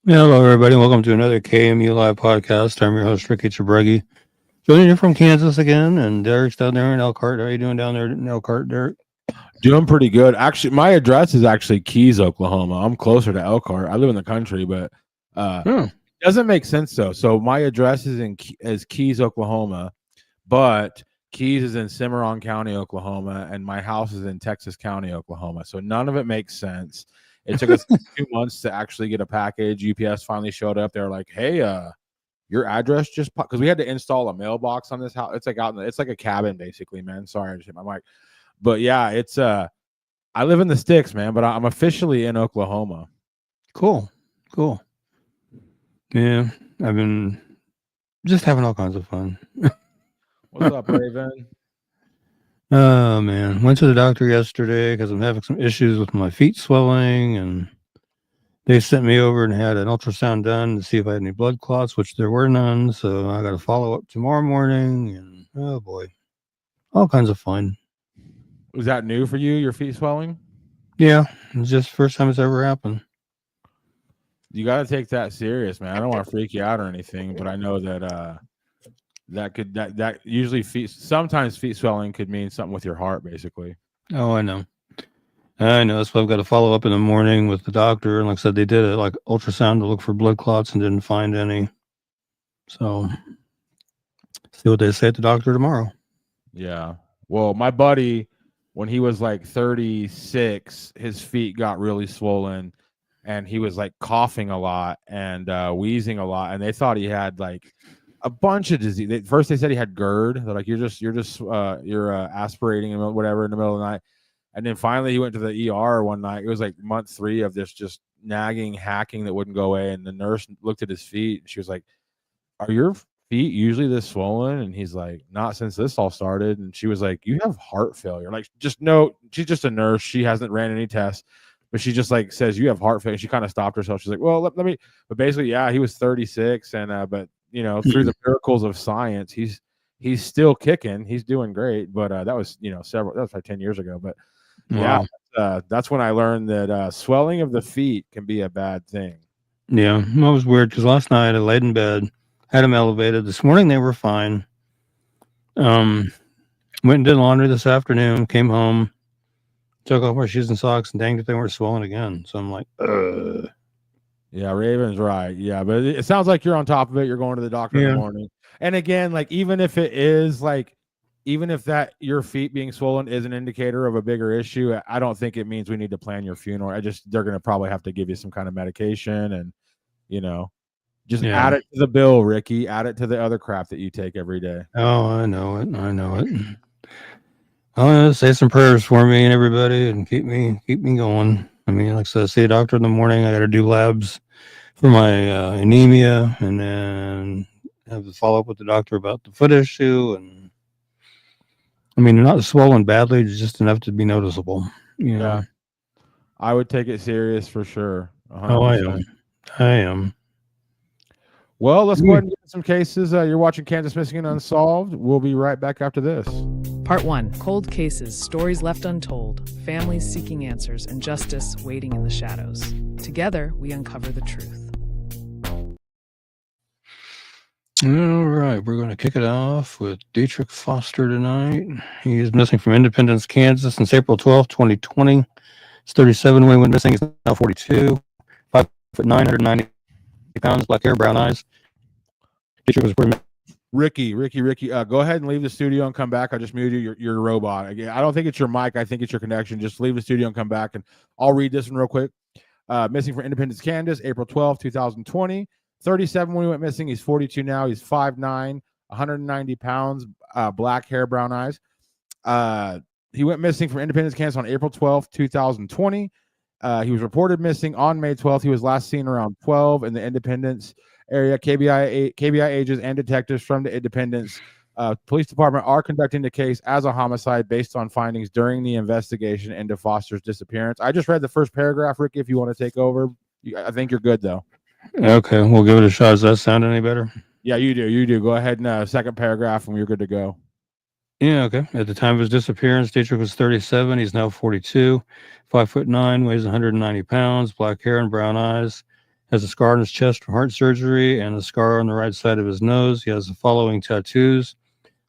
Hello, everybody. Welcome to another KMU Live podcast. I'm your host, Ricky Chabregi. Joining you from Kansas again, and Derek's down there in Elkhart. How are you doing down there in Elkhart, Derek? Doing pretty good. Actually, my address is actually Keys, Oklahoma. I'm closer to Elkhart. I live in the country, but Oh, doesn't make sense though. So my address is Keys, Oklahoma, but Keys is in Cimarron County, Oklahoma, and my house is in Texas County, Oklahoma. So none of it makes sense. It took us 2 months to actually get a package. UPS finally showed up. They're like, "Hey, your address just because we had to install a mailbox on this house. It's like it's like a cabin basically, man. Sorry, I just hit my mic. But yeah, it's I live in the sticks, man, but I'm officially in Oklahoma. cool. Cool. Yeah, I've been just having all kinds of fun. What's up, Raven? Oh, man. Went to the doctor yesterday because I'm having some issues with my feet swelling, and they sent me over and had an ultrasound done to see if I had any blood clots, which there were none. So I got to follow up tomorrow morning, and oh boy, all kinds of fun. Was that new for you? Your feet swelling? Yeah, it's just the first time it's ever happened. You got to take that serious, man. I don't want to freak you out or anything, but I know that that usually sometimes feet swelling could mean something with your heart, basically. Oh, I know. I know. That's why I've got to follow up in the morning with the doctor. And like I said, they did a like ultrasound to look for blood clots and didn't find any. So see what they say at the doctor tomorrow. Yeah. Well, my buddy, when he was like 36, his feet got really swollen and he was like coughing a lot and wheezing a lot. And they thought he had like a bunch of disease. First, they said he had GERD. They're like, you're aspirating and whatever in the middle of the night. And then finally, he went to the ER one night. It was like month 3 of this just nagging, hacking that wouldn't go away. And the nurse looked at his feet and she was like, "Are your feet usually this swollen?" And he's like, "Not since this all started." And she was like, "You have heart failure." Like, just no, she's just a nurse. She hasn't ran any tests, but she just like says you have heart failure. She kind of stopped herself. She's like, "Well, let me." But basically, yeah, he was 36, and but through the miracles of science, he's still kicking. He's doing great. But that was that was like 10 years ago. But yeah, Wow. that's when I learned that swelling of the feet can be a bad thing. Yeah, that was weird because last night I laid in bed, had them elevated. This morning they were fine. Um, Went and did laundry this afternoon. Came home, took off my shoes and socks, and dang it, they weren't swollen again. So I'm like, Yeah, Raven's right. Yeah, but it sounds like you're on top of it. You're going to the doctor in the yeah, morning. And again, like even if it is like even if that your feet being swollen is an indicator of a bigger issue, I don't think it means we need to plan your funeral. They're going to probably have to give you some kind of medication and you know, just yeah. add it to the bill, Ricky. Add it to the other crap that you take every day. Oh, I know it. I know it. I'll say some prayers for me and everybody, and keep me going. I mean, like I said, see a doctor in the morning. I got to do labs for my anemia, and then have to follow up with the doctor about the foot issue. And I mean, they're not swollen badly, just enough to be noticeable. You know. Yeah, I would take it serious for sure. Oh, I 100%. am. I am. Well, let's go ahead and get some cases. You're watching Kansas Missing and Unsolved. We'll be right back after this. Part 1. Cold Cases, Stories Left Untold, Families Seeking Answers, and Justice Waiting in the Shadows. Together, we uncover the truth. All right, we're going to kick it off with Dietrich Foster tonight. He is missing from Independence, Kansas since April 12th, 2020. He's 37 when he went missing. He's now 42, 5'9", 190 pounds, black hair, brown eyes. Dietrich was reported. Ricky, go ahead and leave the studio and come back. I just muted you. You're a robot. Again, I don't think it's your mic. I think it's your connection. Just leave the studio and come back, and I'll read this one real quick. Missing from Independence, Kansas, April 12th, 2020. 37 when he went missing. He's 42 now. He's 5'9", 190 pounds, black hair, brown eyes. He went missing from Independence, Kansas on April 12th, 2020. He was reported missing on May 12th. He was last seen around 12 in the Independence area. KBI agents and detectives from the Independence Police Department are conducting the case as a homicide based on findings during the investigation into Foster's disappearance. I just read the first paragraph, Ricky, if you want to take over. I think you're good, though. Okay, we'll give it a shot. Does that sound any better? Yeah, you do. Go ahead and second paragraph, and you're good to go. Yeah, okay. At the time of his disappearance, Dietrich was 37. He's now 42, 5'9", weighs 190 pounds, black hair and brown eyes. Has a scar on his chest from heart surgery and a scar on the right side of his nose. He has the following tattoos: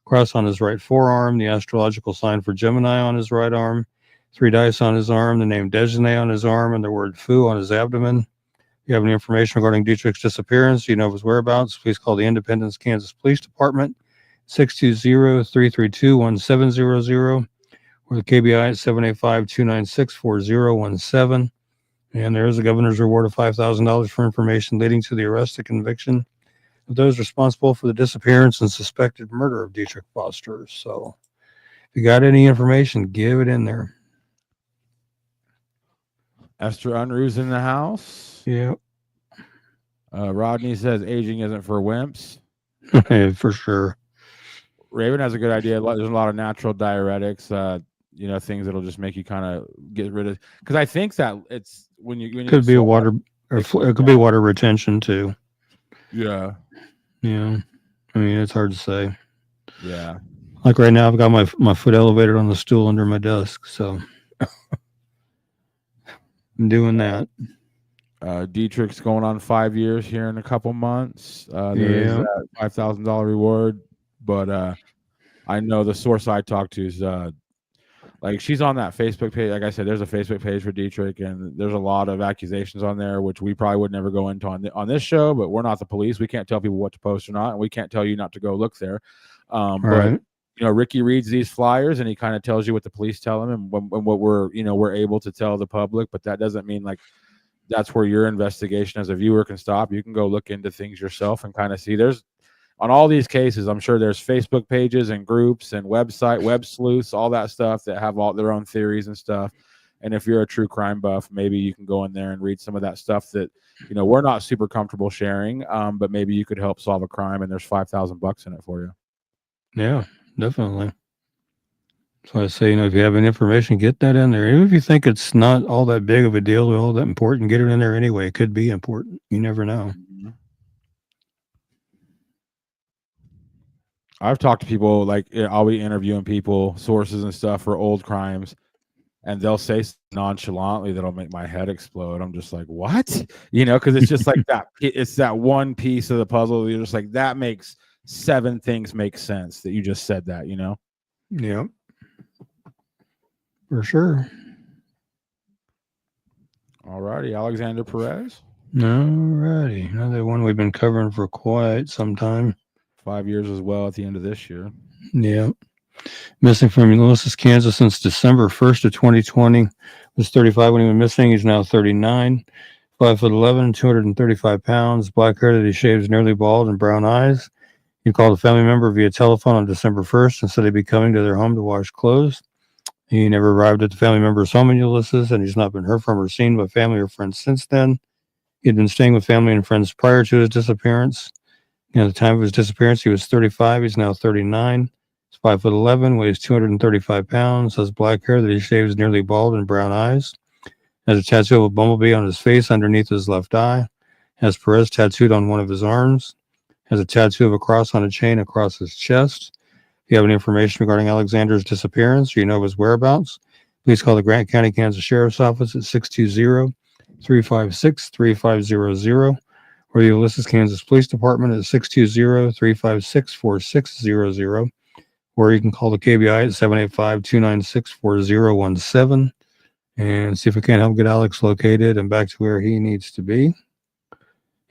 cross on his right forearm, the astrological sign for Gemini on his right arm, 3 dice on his arm, the name Dejeuner on his arm, and the word foo on his abdomen. If you have any information regarding Dietrich's disappearance, you know of his whereabouts, please call the Independence, Kansas Police Department, 620-332-1700, or the KBI at 785-296-4017. And there is a governor's reward of $5,000 for information leading to the arrest and conviction of those responsible for the disappearance and suspected murder of Dietrich Foster. So if you got any information, give it in there. Esther Unruh's in the house. Yeah. Rodney says aging isn't for wimps. For sure. Raven has a good idea. There's a lot of natural diuretics, things that'll just make you kind of get rid of. Because I think that it's when you could be a water, or it could be water retention too. Yeah. Yeah. I mean, it's hard to say. Yeah. Like right now, I've got my foot elevated on the stool under my desk, so I'm doing that. Dietrich's going on 5 years here in a couple months. There is that $5,000 reward, but I know the source I talked to is like she's on that Facebook page. Like I said, there's a Facebook page for Dietrich, and there's a lot of accusations on there, which we probably would never go into on this show. But we're not the police; we can't tell people what to post or not, and we can't tell you not to go look there. But Ricky reads these flyers, and he kind of tells you what the police tell him, and what we're able to tell the public. But that doesn't mean like that's where your investigation as a viewer can stop. You can go look into things yourself and kind of see. There's on all these cases, I'm sure there's Facebook pages and groups and web sleuths, all that stuff that have all their own theories and stuff. And if you're a true crime buff, maybe you can go in there and read some of that stuff that, we're not super comfortable sharing, but maybe you could help solve a crime, and there's $5,000 in it for you. Yeah, definitely. So I say, if you have any information, get that in there. Even if you think it's not all that big of a deal or all that important, get it in there anyway. It could be important. You never know. Mm-hmm. I've talked to people, like I'll be interviewing people, sources and stuff for old crimes, and they'll say nonchalantly that'll make my head explode. I'm just like, what? Because it's just like that. It's that one piece of the puzzle. You're just like, that makes 7 things make sense that you just said that, Yeah. For sure. All righty, Alexander Perez. All righty. Another one we've been covering for quite some time. 5 years as well at the end of this year. Yeah. Missing from Ulysses, Kansas since December 1st of 2020. Was 35 when he went missing. He's now 39. 5'11", 235 pounds. Black hair that he shaves nearly bald and brown eyes. He called a family member via telephone on December 1st and said he'd be coming to their home to wash clothes. He never arrived at the family member's home in Ulysses, and he's not been heard from or seen by family or friends since then. He had been staying with family and friends prior to his disappearance. At the time of his disappearance, he was 35. He's now 39. He's 5'11", weighs 235 pounds, has black hair that he shaves nearly bald and brown eyes. Has a tattoo of a bumblebee on his face underneath his left eye. Has Perez tattooed on one of his arms. Has a tattoo of a cross on a chain across his chest. If you have any information regarding Alexander's disappearance or you know of his whereabouts, please call the Grant County, Kansas Sheriff's Office at 620-356-3500 or the Ulysses, Kansas Police Department at 620-356-4600, or you can call the KBI at 785-296-4017 and see if we can't help get Alex located and back to where he needs to be.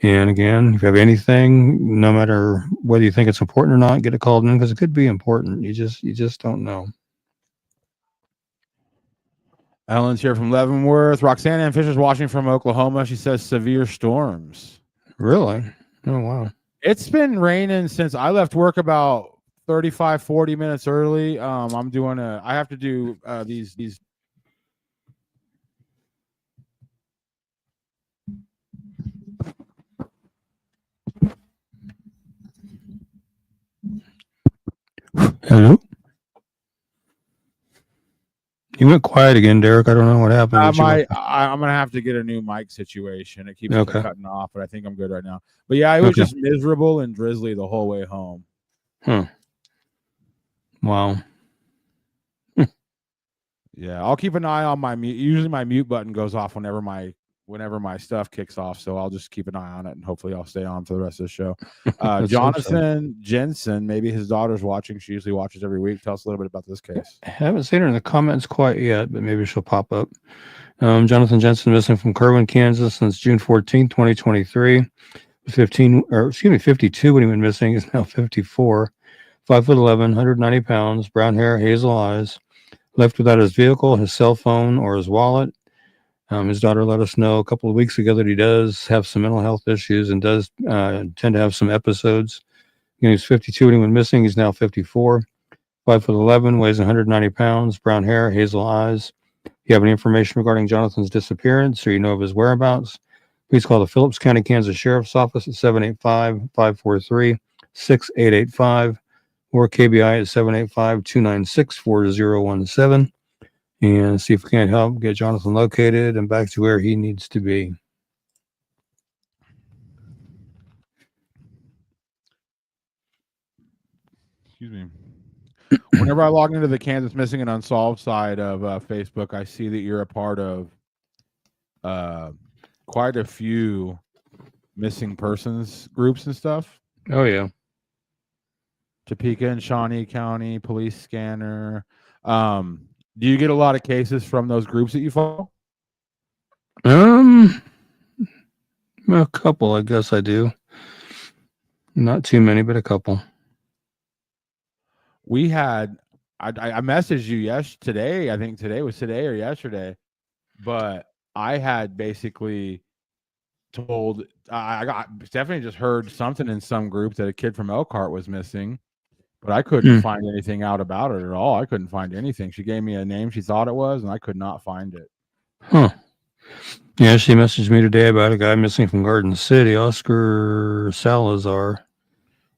And again, if you have anything, no matter whether you think it's important or not, get it called in because it could be important. You just don't know. Ellen's here from Leavenworth. Roxanne Ann Fisher's watching from Oklahoma. She says severe storms. Really? Oh, wow. It's been raining since I left work about 35, 40 minutes early. I have to do these. Hello? You went quiet again, Derek. I don't know what happened. I'm going to have to get a new mic situation. It keeps cutting off, but I think I'm good right now. But yeah, it was just miserable and drizzly the whole way home. Wow. Yeah, I'll keep an eye on my mute. Usually my mute button goes off whenever my whenever my stuff kicks off. So I'll just keep an eye on it, and hopefully I'll stay on for the rest of the show. Let's hope so. Jonathan Jensen, maybe his daughter's watching. She usually watches every week. Tell us a little bit about this case. I haven't seen her in the comments quite yet, but maybe she'll pop up. Jonathan Jensen missing from Kerwin, Kansas since June 14, 2023. 52 when he went missing. He's now 54. 5'11", 190 pounds, brown hair, hazel eyes. Left without his vehicle, his cell phone, or his wallet. His daughter let us know a couple of weeks ago that he does have some mental health issues and does tend to have some episodes. He was 52 when he went missing. He's now 54. 5'11", weighs 190 pounds, brown hair, hazel eyes. If you have any information regarding Jonathan's disappearance or you know of his whereabouts, please call the Phillips County, Kansas Sheriff's Office at 785-543-6885 or KBI at 785-296-4017 and see if we can't help get Jonathan located and back to where he needs to be. Excuse me. Whenever I log into the Kansas Missing and Unsolved side of Facebook, I see that you're a part of quite a few missing persons groups and stuff. Oh, yeah. Topeka and Shawnee County Police Scanner. Do you get a lot of cases from those groups that you follow? A couple, I guess I do. Not too many, but a couple. We had, I messaged you today. I think today was today or yesterday, but I had basically told, I got definitely just heard something in some group that a kid from Elkhart was missing, but I couldn't find anything out about it at all. I couldn't find anything. She gave me a name she thought it was, and I could not find it. Huh. Yeah, she messaged me today about a guy missing from Garden City, Oscar Salazar.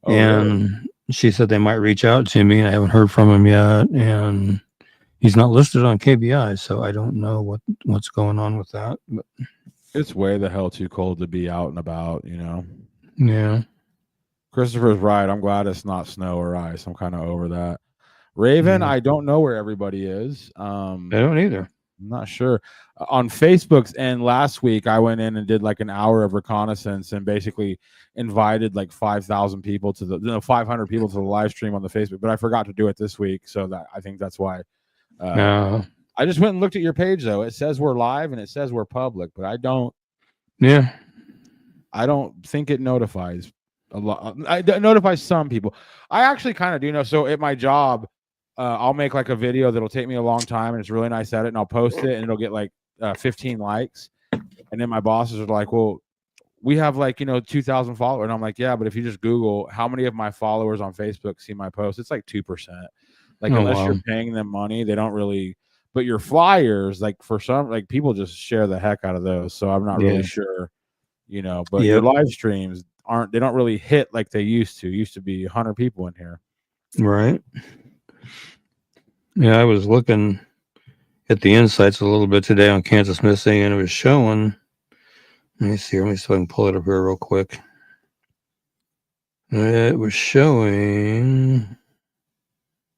Oh, and really? She said they might reach out to me. I haven't heard from him yet, and he's not listed on KBI, so I don't know what's going on with that. But it's way the hell too cold to be out and about, you know? Yeah. Christopher's right. I'm glad it's not snow or ice. I'm kind of over that. Raven, I don't know where everybody is. I don't either. I'm not sure. On Facebook's end last week, I went in and did like an hour of reconnaissance and basically invited like 5,000 people to 500 people to the live stream on the Facebook, but I forgot to do it this week. So that I think that's why. I just went and looked at your page though. It says we're live and it says we're public, but I don't think it notifies a lot. It notifies some people. I actually kind of do know. So at my job, I'll make like a video that'll take me a long time and it's really nice edit, and I'll post it and it'll get like 15 likes. And then my bosses are like, well, we have like, 2,000 followers. And I'm like, yeah, but if you just Google how many of my followers on Facebook see my post, it's like 2%. Like, unless you're paying them money, they don't really, but your flyers, like for some, like people just share the heck out of those. So I'm not really sure, but your live streams they don't really hit like they used to. It used to be 100 people in here. Right. Yeah, I was looking at the insights a little bit today on Kansas Missing, and it was showing. Let me see if I can pull it up here real quick. It was showing.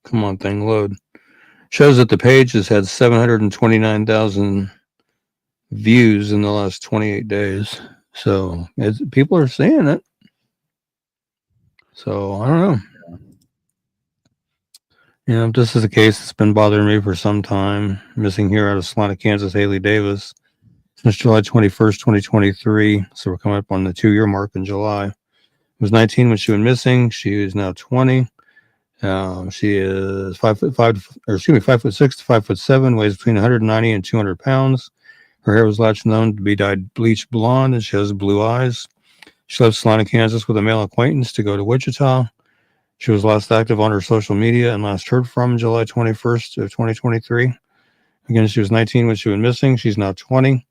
Come on, thing, load. Shows that the page has had 729,000 views in the last 28 days. So people are seeing it. So I don't know. This is a case that's been bothering me for some time. Missing here out of Salina, Kansas, Haley Davis since July 21st, 2023. So we're coming up on the 2-year mark in July. Was 19 when she went missing. She is now 20. She is 5'6" to 5'7", weighs between 190 and 200 pounds. Her hair was last known to be dyed bleach blonde, and she has blue eyes. She left Salina, Kansas with a male acquaintance to go to Wichita. She was last active on her social media and last heard from July 21st of 2023. Again, she was 19 when she went missing. She's now 20.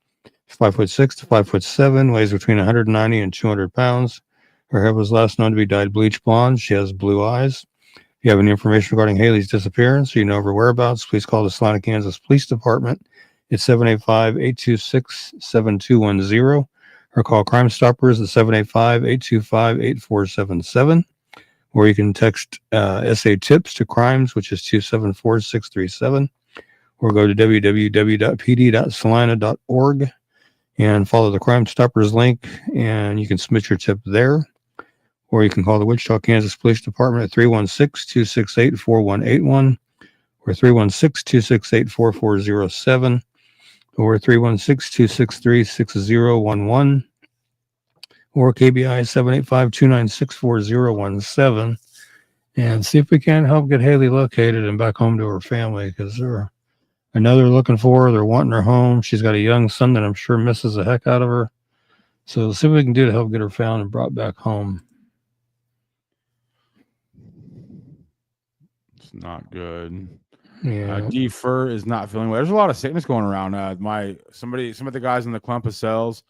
5'6" to 5'7", weighs between 190 and 200 pounds. Her hair was last known to be dyed bleach blonde. She has blue eyes. If you have any information regarding Haley's disappearance or you know of her whereabouts, please call the Salina, Kansas Police Department at 785-826-7210 or call Crime Stoppers at 785-825-8477. Or you can text SA Tips to Crimes, which is 274-637, or go to www.pd.salina.org and follow the Crime Stoppers link, and you can submit your tip there. Or you can call the Wichita, Kansas Police Department at 316-268-4181 or 316-268-4407 or 316-263-6011 or KBI 785-296-4017 and see if we can help get Haley located and back home to her family, because I know they're looking for her. They're wanting her home. She's got a young son that I'm sure misses the heck out of her. So see what we can do to help get her found and brought back home. It's not good. Yeah. D Fur is not feeling well. There's a lot of sickness going around. Some of the guys in the clump of cells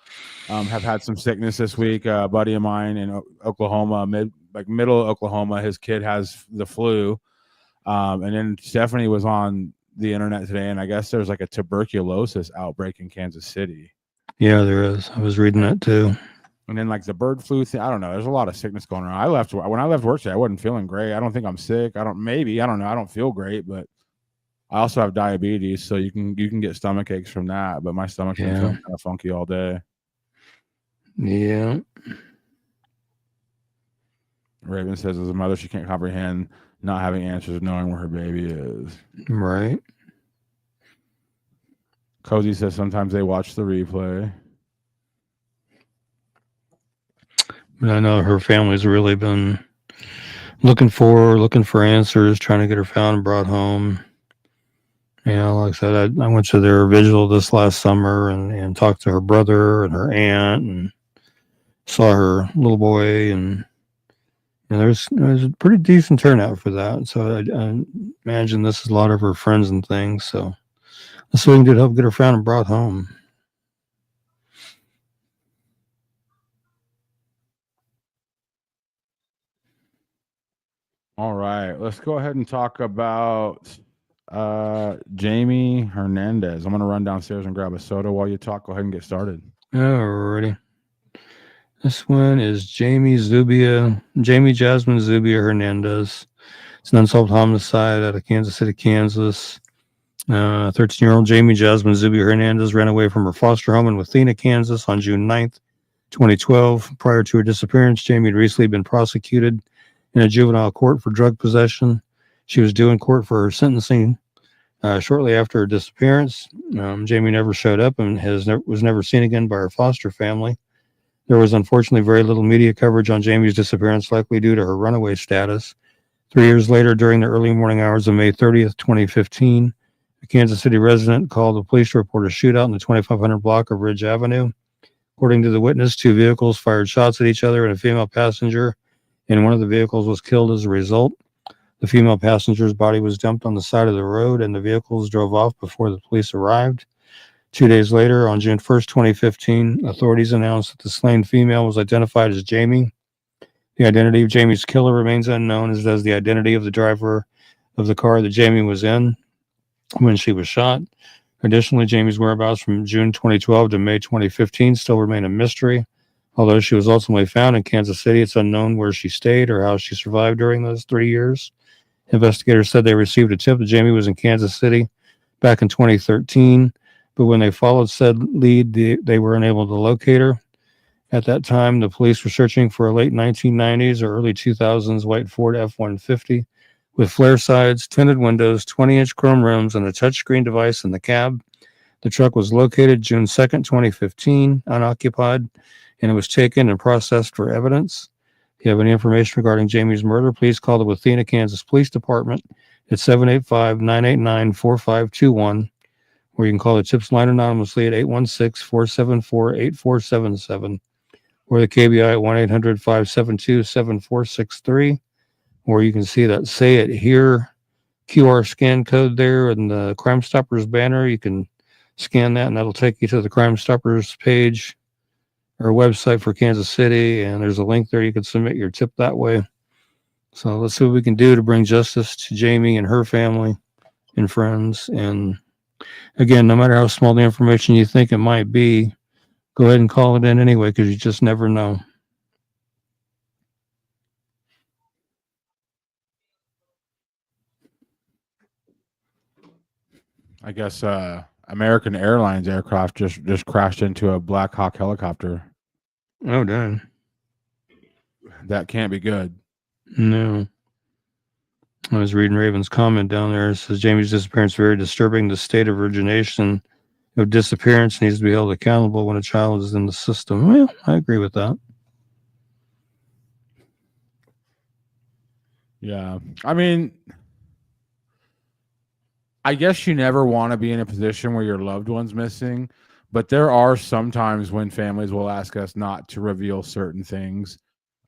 have had some sickness this week. A buddy of mine in Oklahoma, middle Oklahoma, his kid has the flu. And then Stephanie was on the internet today, and I guess there's like a tuberculosis outbreak in Kansas City. Yeah, there is. I was reading that too. And then like the bird flu thing, I don't know. There's a lot of sickness going around. When I left work today, I wasn't feeling great. I don't think I'm sick. I don't know. I don't feel great, but I also have diabetes, so you can get stomach aches from that. But my stomach's been feeling kind of funky all day. Yeah. Raven says, as a mother, she can't comprehend not having answers, knowing where her baby is. Right. Cozy says sometimes they watch the replay. But I know her family's really been looking for answers, trying to get her found and brought home. Like I said, I went to their vigil this last summer and talked to her brother and her aunt and saw her little boy, and there's a pretty decent turnout for that. So I imagine this is a lot of her friends and things. So that's what we can do to help get her found and brought home. All right, let's go ahead and talk about Jamie Hernandez. I'm going to run downstairs and grab a soda while you talk. Go ahead and get started. Alrighty. This one is Jamie Jasmine Zubia Hernandez. It's an unsolved homicide out of Kansas City, Kansas. 13-year-old Jamie Jasmine Zubia Hernandez ran away from her foster home in Wathena, Kansas on June 9th, 2012. Prior to her disappearance, Jamie had recently been prosecuted in a juvenile court for drug possession. She was due in court for her sentencing shortly after her disappearance. Jamie never showed up and was never seen again by her foster family. There was unfortunately very little media coverage on Jamie's disappearance, likely due to her runaway status. 3 years later, during the early morning hours of May 30th, 2015, a Kansas City resident called the police to report a shootout in the 2500 block of Ridge Avenue. According to the witness, two vehicles fired shots at each other, and a female passenger in one of the vehicles was killed as a result. The female passenger's body was dumped on the side of the road, and the vehicles drove off before the police arrived. 2 days later, on June 1st, 2015, authorities announced that the slain female was identified as Jamie. The identity of Jamie's killer remains unknown, as does the identity of the driver of the car that Jamie was in when she was shot. Additionally, Jamie's whereabouts from June 2012 to May 2015 still remain a mystery. Although she was ultimately found in Kansas City, it's unknown where she stayed or how she survived during those 3 years. Investigators said they received a tip that Jamie was in Kansas City back in 2013, but when they followed said lead, they were unable to locate her. At that time, the police were searching for a late 1990s or early 2000s white Ford F-150 with flare sides, tinted windows, 20-inch chrome rims, and a touchscreen device in the cab. The truck was located June 2nd, 2015, unoccupied, and it was taken and processed for evidence. If you have any information regarding Jamie's murder, please call the Wathena, Kansas Police Department at 785-989-4521, or you can call the tips line anonymously at 816-474-8477, or the KBI at 1-800-572-7463, or you can see that Say It Here QR scan code there in the Crime Stoppers banner. You can scan that, and that'll take you to the Crime Stoppers page or website for Kansas City, and there's a link there. You can submit your tip that way. So let's see what we can do to bring justice to Jamie and her family and friends. And again, no matter how small the information you think it might be, go ahead and call it in anyway, because you just never know. I guess American Airlines aircraft just crashed into a Black Hawk helicopter. Oh, dang. That can't be good. No. I was reading Raven's comment down there. It says Jamie's disappearance very disturbing. The state of origination of disappearance needs to be held accountable when a child is in the system. Well, I agree with that. Yeah. I mean, I guess you never want to be in a position where your loved one's missing, but there are some times when families will ask us not to reveal certain things,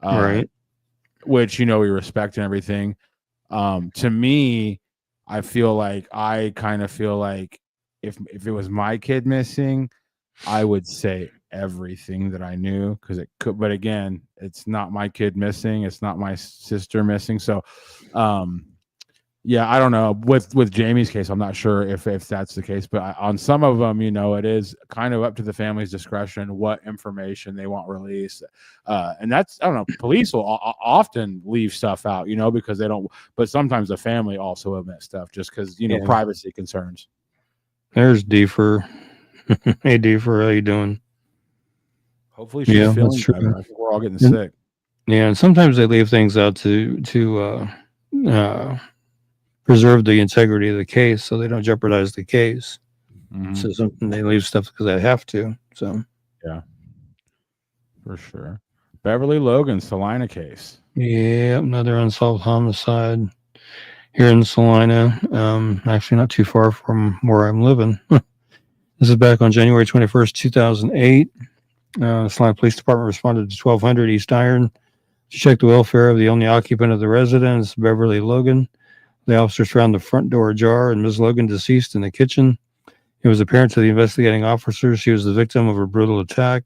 Right. which, you know, we respect and everything. To me, I feel like if it was my kid missing, I would say everything that I knew, because it could, but again, it's not my kid missing, it's not my sister missing. So yeah, I don't know. With Jamie's case, I'm not sure if that's the case, but on some of them, you know, it is kind of up to the family's discretion what information they want released. And that's, I don't know, police will often leave stuff out, you know, because they don't, but sometimes the family also omit stuff just because, you know, privacy concerns. There's Deefer. Hey, Deefer, how you doing? Hopefully she's feeling better. I think we're all getting sick. Yeah, and sometimes they leave things out to preserve the integrity of the case, so they don't jeopardize the case. Mm-hmm. So something they leave stuff because they have to. So yeah, for sure. Beverly Logan Salina case. Yeah, another unsolved homicide here in Salina. Actually, not too far from where I'm living. This is back on January 21st, 2008. The Salina Police Department responded to 1200 East Iron to check the welfare of the only occupant of the residence, Beverly Logan. The officers found the front door ajar and Ms. Logan deceased in the kitchen. It was apparent to the investigating officers she was the victim of a brutal attack.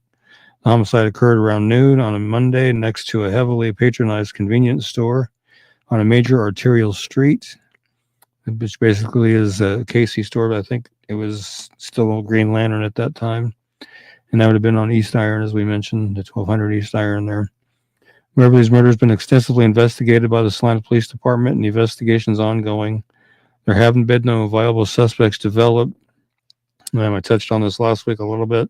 The homicide occurred around noon on a Monday next to a heavily patronized convenience store on a major arterial street, which basically is a Casey store, but I think it was still a Green Lantern at that time. And that would have been on East Iron, as we mentioned, the 1200 East Iron there. Beverly's murder has been extensively investigated by the Salina Police Department, and the investigation is ongoing. There haven't been no viable suspects developed. I touched on this last week a little bit.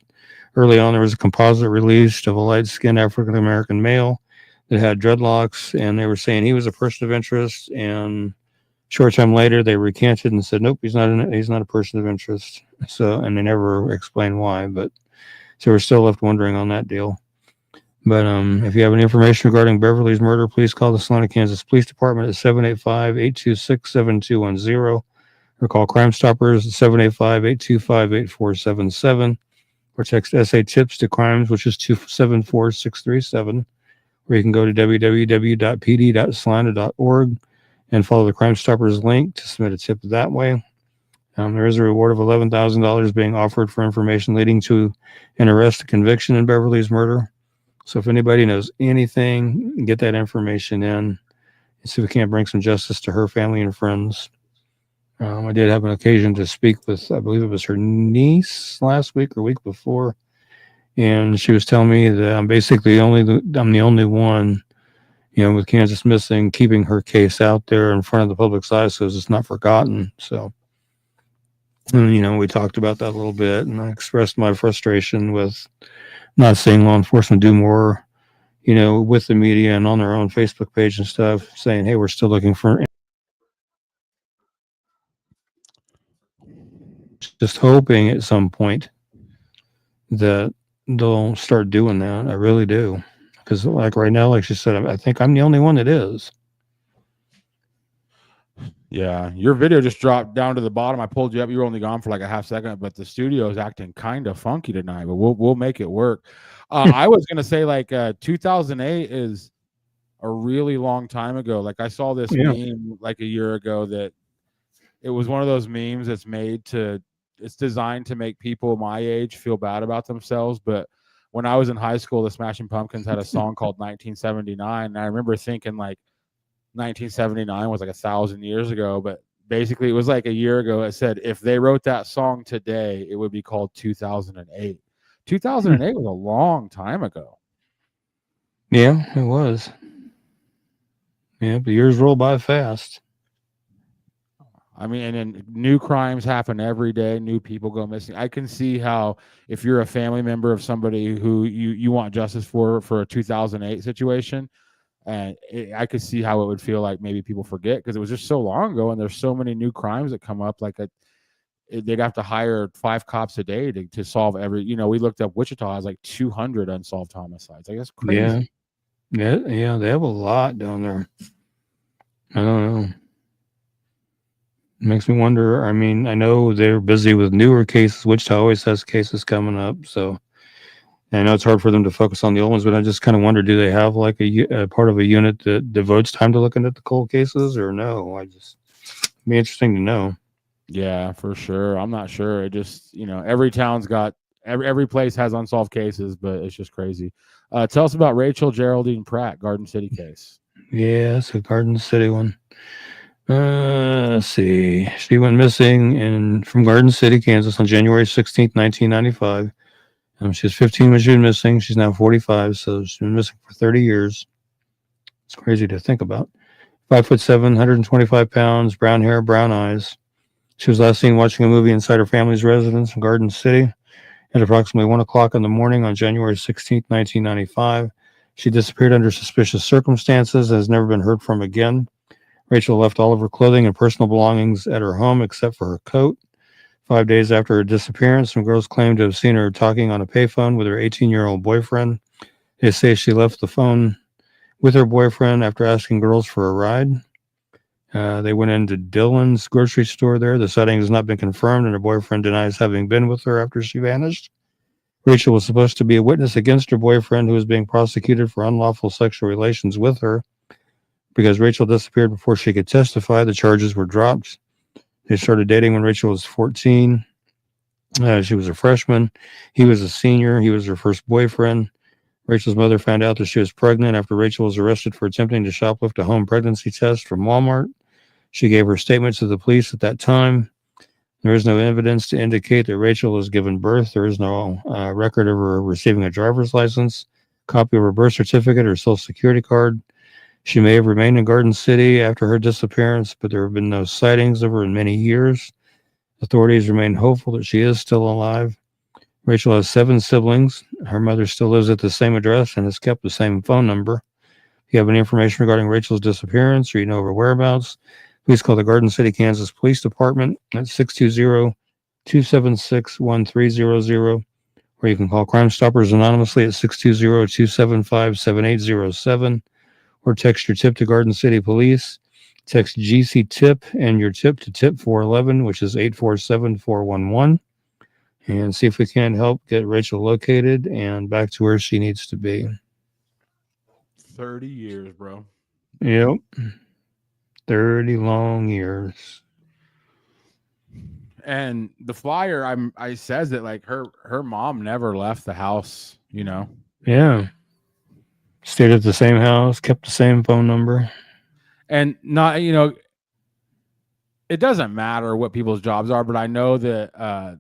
Early on, there was a composite released of a light-skinned African-American male that had dreadlocks, and they were saying he was a person of interest. And a short time later, they recanted and said, nope, he's not a person of interest. So, and they never explained why, but so we're still left wondering on that deal. But if you have any information regarding Beverly's murder, please call the Salina, Kansas Police Department at 785-826-7210 or call Crime Stoppers at 785-825-8477 or text SA TIPS to crimes, which is 274637, or you can go to www.pd.salina.org and follow the Crime Stoppers link to submit a tip that way. There is a reward of $11,000 being offered for information leading to an arrest or conviction in Beverly's murder. So if anybody knows anything, get that information in and see if we can't bring some justice to her family and friends. I did have an occasion to speak with, I believe it was her niece last week or week before, and she was telling me that I'm basically I'm the only one, you know, with Kansas Missing, keeping her case out there in front of the public's eyes so it's not forgotten. So, and, you know, we talked about that a little bit, and I expressed my frustration with not seeing law enforcement do more, you know, with the media and on their own Facebook page and stuff, saying, hey, we're still looking for, just hoping at some point that they'll start doing that. I really do. Because like right now, like she said, I think I'm the only one that is. Yeah, your video just dropped down to the bottom. I pulled you up. You were only gone for like a half second, but the studio is acting kind of funky tonight. But we'll make it work. I was gonna say like 2008 is a really long time ago. Like I saw this meme like a year ago that it was one of those memes that's it's designed to make people my age feel bad about themselves. But when I was in high school, the Smashing Pumpkins had a song called 1979, and I remember thinking like 1979 was like 1,000 years ago, but basically it was like a year ago. It said if they wrote that song today, it would be called 2008. 2008 was a long time ago. Yeah, it was. Yeah, the years roll by fast. I mean, and then new crimes happen every day. New people go missing. I can see how if you're a family member of somebody who you want justice for a 2008 situation, and I could see how it would feel like maybe people forget because it was just so long ago, and there's so many new crimes that come up. Like they'd have to hire 5 cops a day to solve every. You know, we looked up Wichita has like 200 unsolved homicides. Like that's crazy. Yeah. They have a lot down there. I don't know. Makes me wonder. I mean, I know they're busy with newer cases. Wichita always has cases coming up, so I know it's hard for them to focus on the old ones. But I just kind of wonder: do they have like a part of a unit that devotes time to looking at the cold cases, or no? It'd be interesting to know. Yeah, for sure. I'm not sure. It just every town's got every place has unsolved cases, but it's just crazy. Tell us about Rachel Geraldine Pratt, Garden City case. Yeah, it's a Garden City one. Let's see. She went missing from Garden City, Kansas on January 16th, 1995. She was 15 when she was missing. She's now 45, so she's been missing for 30 years. It's crazy to think about. 5'7", 125 pounds, brown hair, brown eyes. She was last seen watching a movie inside her family's residence in Garden City at approximately 1 o'clock in the morning on January 16th, 1995. She disappeared under suspicious circumstances and has never been heard from again. Rachel left all of her clothing and personal belongings at her home except for her coat. 5 days after her disappearance, some girls claimed to have seen her talking on a payphone with her 18-year-old boyfriend. They say she left the phone with her boyfriend after asking girls for a ride. They went into Dillon's grocery store there. The sighting has not been confirmed, and her boyfriend denies having been with her after she vanished. Rachel was supposed to be a witness against her boyfriend, who was being prosecuted for unlawful sexual relations with her. Because Rachel disappeared before she could testify, the charges were dropped. They started dating when Rachel was 14. She was a freshman. He was a senior. He was her first boyfriend. Rachel's mother found out that she was pregnant after Rachel was arrested for attempting to shoplift a home pregnancy test from Walmart. She gave her statement to the police at that time. There is no evidence to indicate that Rachel was given birth. There is no record of her receiving a driver's license, copy of her birth certificate, or social security card. She may have remained in Garden City after her disappearance, but there have been no sightings of her in many years. Authorities remain hopeful that she is still alive. Rachel has 7 siblings. Her mother still lives at the same address and has kept the same phone number. If you have any information regarding Rachel's disappearance or you know of her whereabouts, please call the Garden City, Kansas Police Department at 620-276-1300, or you can call Crime Stoppers anonymously at 620-275-7807. Or text your tip to Garden City Police. Text GC tip and your tip to tip 411, which is 847-411, and see if we can help get Rachel located and back to where she needs to be. 30 years, bro. Yep. 30 long years. And the flyer I says that like her mom never left the house, Yeah. Stayed at the same house, kept the same phone number. And not, it doesn't matter what people's jobs are, but I know that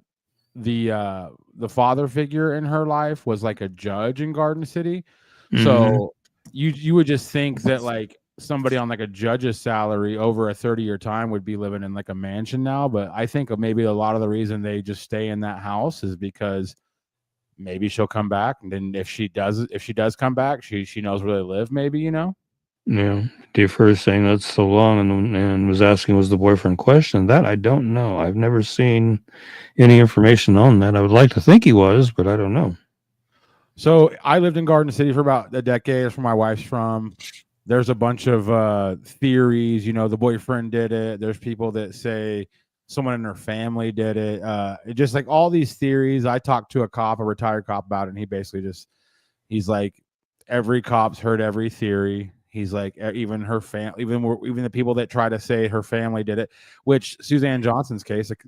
the father figure in her life was like a judge in Garden City. Mm-hmm. So you would just think that like somebody on like a judge's salary over a 30-year time would be living in like a mansion now. But I think maybe a lot of the reason they just stay in that house is because maybe she'll come back, and then if she does come back, she knows where they live. Maybe Yeah. Dave Furr saying that's so long, and was asking, was the boyfriend questioned? That I don't know. I've never seen any information on that. I would like to think he was, but I don't know. So I lived in Garden City for about a decade. That's where my wife's from. There's a bunch of theories. The boyfriend did it. There's people that say someone in her family did it. Just like all these theories. I talked to a retired cop about it, and he basically he's like, every cop's heard every theory. He's like, even her family, even the people that try to say her family did it, which Suzanne Johnson's case, like,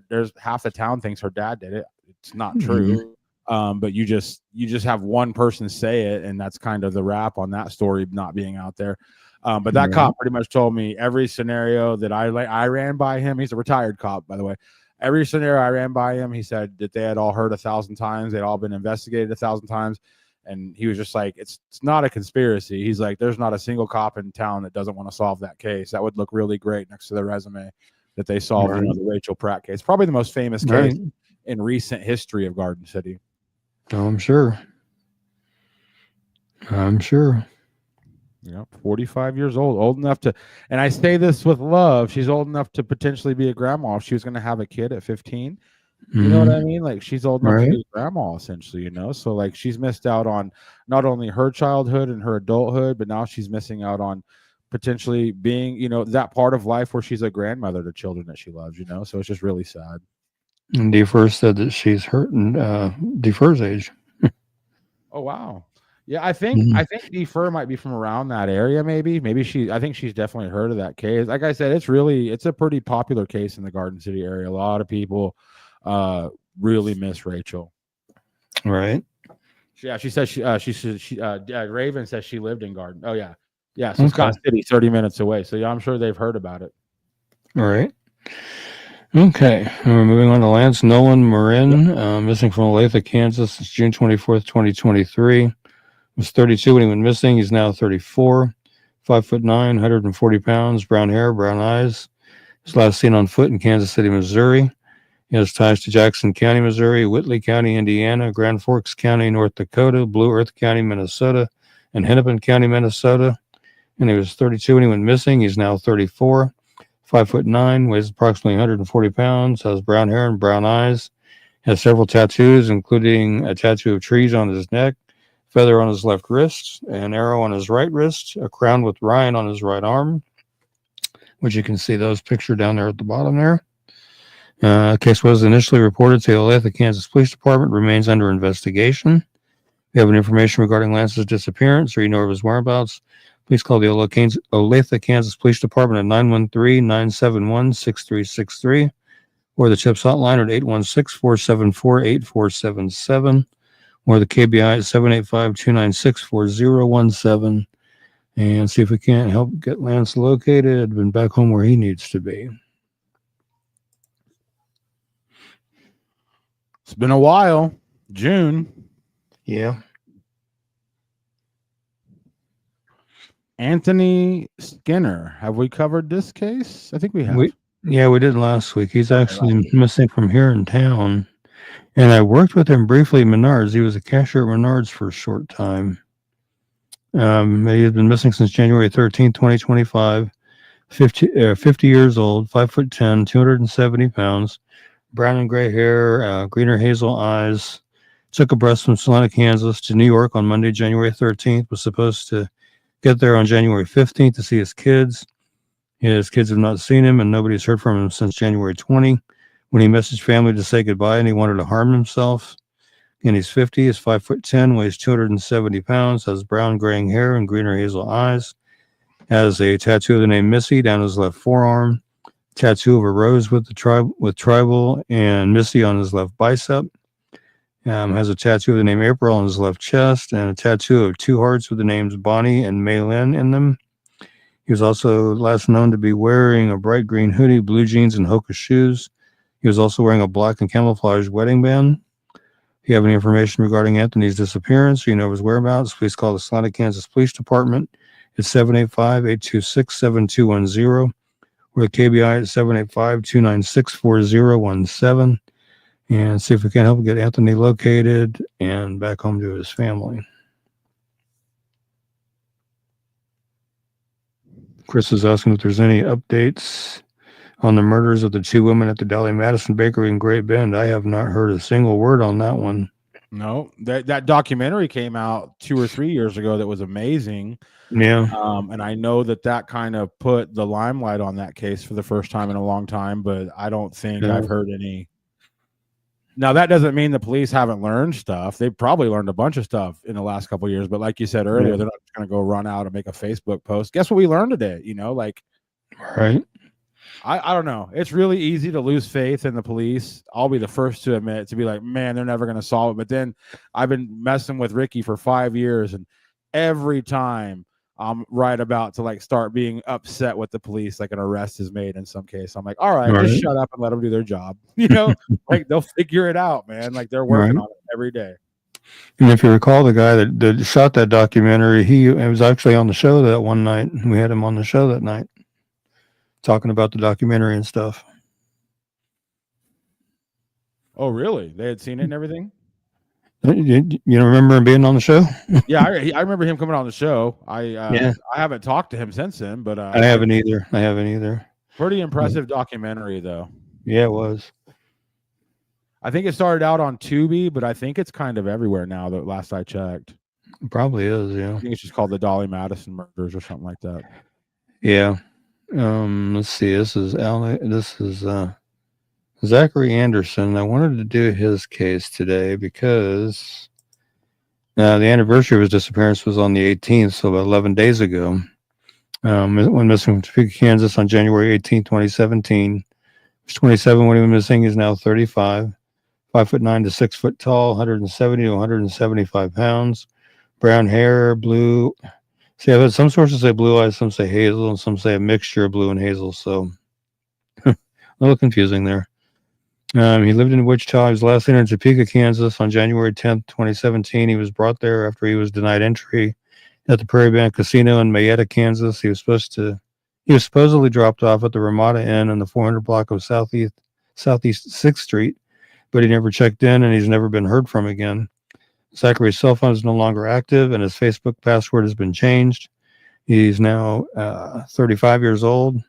there's half the town thinks her dad did it. It's not true. But you just have one person say it, and that's kind of the wrap on that story not being out there. But that cop pretty much told me every scenario that I ran by him. He's a retired cop, by the way. Every scenario I ran by him, he said that they had all heard 1,000 times. They'd all been investigated 1,000 times. And he was just like, it's not a conspiracy. He's like, there's not a single cop in town that doesn't want to solve that case. That would look really great next to their resume. that they solved, Right. the Rachel Pratt case. Probably the most famous case Right. in recent history of Garden City. Oh, I'm sure. I'm sure. 45 years old enough to, and I say this with love, she's old enough to potentially be a grandma if she was going to have a kid at 15. You know what I mean? Like, she's old enough to Right. be a grandma, essentially, so like she's missed out on not only her childhood and her adulthood, but now she's missing out on potentially being, that part of life where she's a grandmother to children that she loves, so it's just really sad. And Defer said that she's hurting Defer's age. Oh, wow. Yeah, I think Defer might be from around that area. Maybe I think she's definitely heard of that case. Like I said, it's a pretty popular case in the Garden City area. A lot of people really miss Rachel. Right. Yeah, she says Raven says she lived in Garden. Oh yeah. So Scott City, 30 minutes away. So yeah, I'm sure they've heard about it. All right. Okay, we're moving on to Lance Nolan Marin, missing from Olathe, Kansas since June 24th, 2023. He was 32 when he went missing. He's now 34, 5'9", 140 pounds, brown hair, brown eyes. His last seen on foot in Kansas City, Missouri. He has ties to Jackson County, Missouri, Whitley County, Indiana, Grand Forks County, North Dakota, Blue Earth County, Minnesota, and Hennepin County, Minnesota. And he was 32 when he went missing. He's now 34. 5'9", weighs approximately 140 pounds, has brown hair and brown eyes, has several tattoos, including a tattoo of trees on his neck, feather on his left wrist, an arrow on his right wrist, a crown with Ryan on his right arm, which you can see those pictured down there at the bottom there. Case was initially reported to the Olathe, Kansas Police Department, remains under investigation. If you have any information regarding Lance's disappearance or you know of his whereabouts, please call the Olathe, Kansas Police Department at 913-971-6363 or the CHIPS hotline at 816-474-8477 or the KBI at 785-296-4017 and see if we can't help get Lance located and back home where he needs to be. It's been a while. June. Yeah. Anthony Skinner. Have we covered this case? I think we have. We did last week. He's actually missing from here in town. And I worked with him briefly at Menards. He was a cashier at Menards for a short time. He has been missing since January 13th, 2025. 50 years old, 5'10", 270 pounds, brown and gray hair, green or hazel eyes. Took a bus from Salina, Kansas to New York on Monday, January 13th. Was supposed to get there on January 15th to see his kids. His kids have not seen him, and nobody's heard from him since January 20, when he messaged family to say goodbye, and he wanted to harm himself. And he's 50, is 5'10", weighs 270 pounds, has brown graying hair and green or hazel eyes, has a tattoo of the name Missy down his left forearm, tattoo of a rose with tribal and Missy on his left bicep. Has a tattoo of the name April on his left chest and a tattoo of two hearts with the names Bonnie and Maylin in them. He was also last known to be wearing a bright green hoodie, blue jeans, and Hoka shoes. He was also wearing a black and camouflage wedding band. If you have any information regarding Anthony's disappearance or you know his whereabouts, please call the Salina, Kansas Police Department at 785-826-7210 or the KBI at 785-296-4017. And see if we can help get Anthony located and back home to his family. Chris is asking if there's any updates on the murders of the two women at the Dolly Madison Bakery in Great Bend. I have not heard a single word on that one. No, that documentary came out 2 or 3 years ago that was amazing. Yeah. And I know that kind of put the limelight on that case for the first time in a long time, but I don't think I've heard any. Now, that doesn't mean the police haven't learned stuff. They've probably learned a bunch of stuff in the last couple of years. But like you said earlier, they're not going to go run out and make a Facebook post. Guess what we learned today? Right. I don't know. It's really easy to lose faith in the police. I'll be the first to admit, to be like, man, they're never going to solve it. But then I've been messing with Ricky for 5 years. And every time I'm right about to start being upset with the police, like an arrest is made in some case, I'm like, all right, just shut up and let them do their job. They'll figure it out, man. They're working on it every day. And if you recall, the guy that shot that documentary, he was actually on the show that one night. We had him on the show that night. talking about the documentary and stuff. Oh, really? They had seen it and everything? You don't remember him being on the show? Yeah, I remember him coming on the show. Yeah. I haven't talked to him since then, but I haven't either. pretty impressive documentary though. Yeah, it was. I think it started out on Tubi, but I think it's kind of everywhere now. The last I checked, It probably is. Yeah. I think it's just called the Dolly Madison Murders or something like that. Yeah. Let's see. This is Zachary Anderson. I wanted to do his case today because the anniversary of his disappearance was on the 18th, so about 11 days ago. Went missing from Topeka, Kansas on January 18th, 2017. He was 27 when he went missing. He's now 35. 5'9" to 6 foot tall, 170 to 175 pounds. Brown hair, blue. See, I've had some sources say blue eyes, some say hazel, and some say a mixture of blue and hazel. So a little confusing there. He lived in Wichita. He was last seen in Topeka, Kansas on January 10th, 2017. He was brought there after he was denied entry at the Prairie Band Casino in Mayetta, Kansas. He was supposedly dropped off at the Ramada Inn in the 400 block of Southeast 6th Street, but he never checked in and he's never been heard from again. Zachary's cell phone is no longer active and his Facebook password has been changed. He's now 35 years old.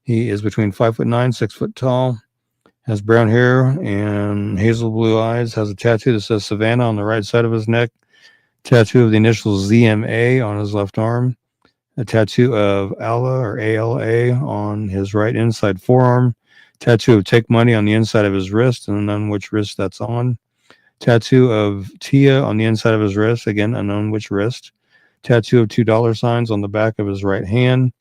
He is between 5'9", 6 foot tall, has brown hair and hazel blue eyes, has a tattoo that says Savannah on the right side of his neck, tattoo of the initials ZMA on his left arm, a tattoo of ALA or ALA on his right inside forearm, tattoo of Take Money on the inside of his wrist, and unknown which wrist that's on, tattoo of Tia on the inside of his wrist, again, unknown which wrist, tattoo of $2 signs on the back of his right hand,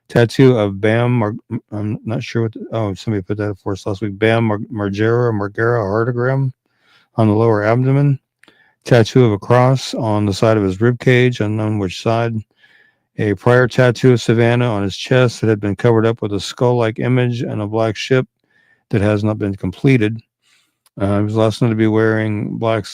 tattoo of Bam, I'm not sure what, somebody put that for us last week, Bam Margera heartogram on the lower abdomen, tattoo of a cross on the side of his rib cage, unknown which side, a prior tattoo of Savannah on his chest that had been covered up with a skull-like image and a black ship that has not been completed. He was last known to be wearing black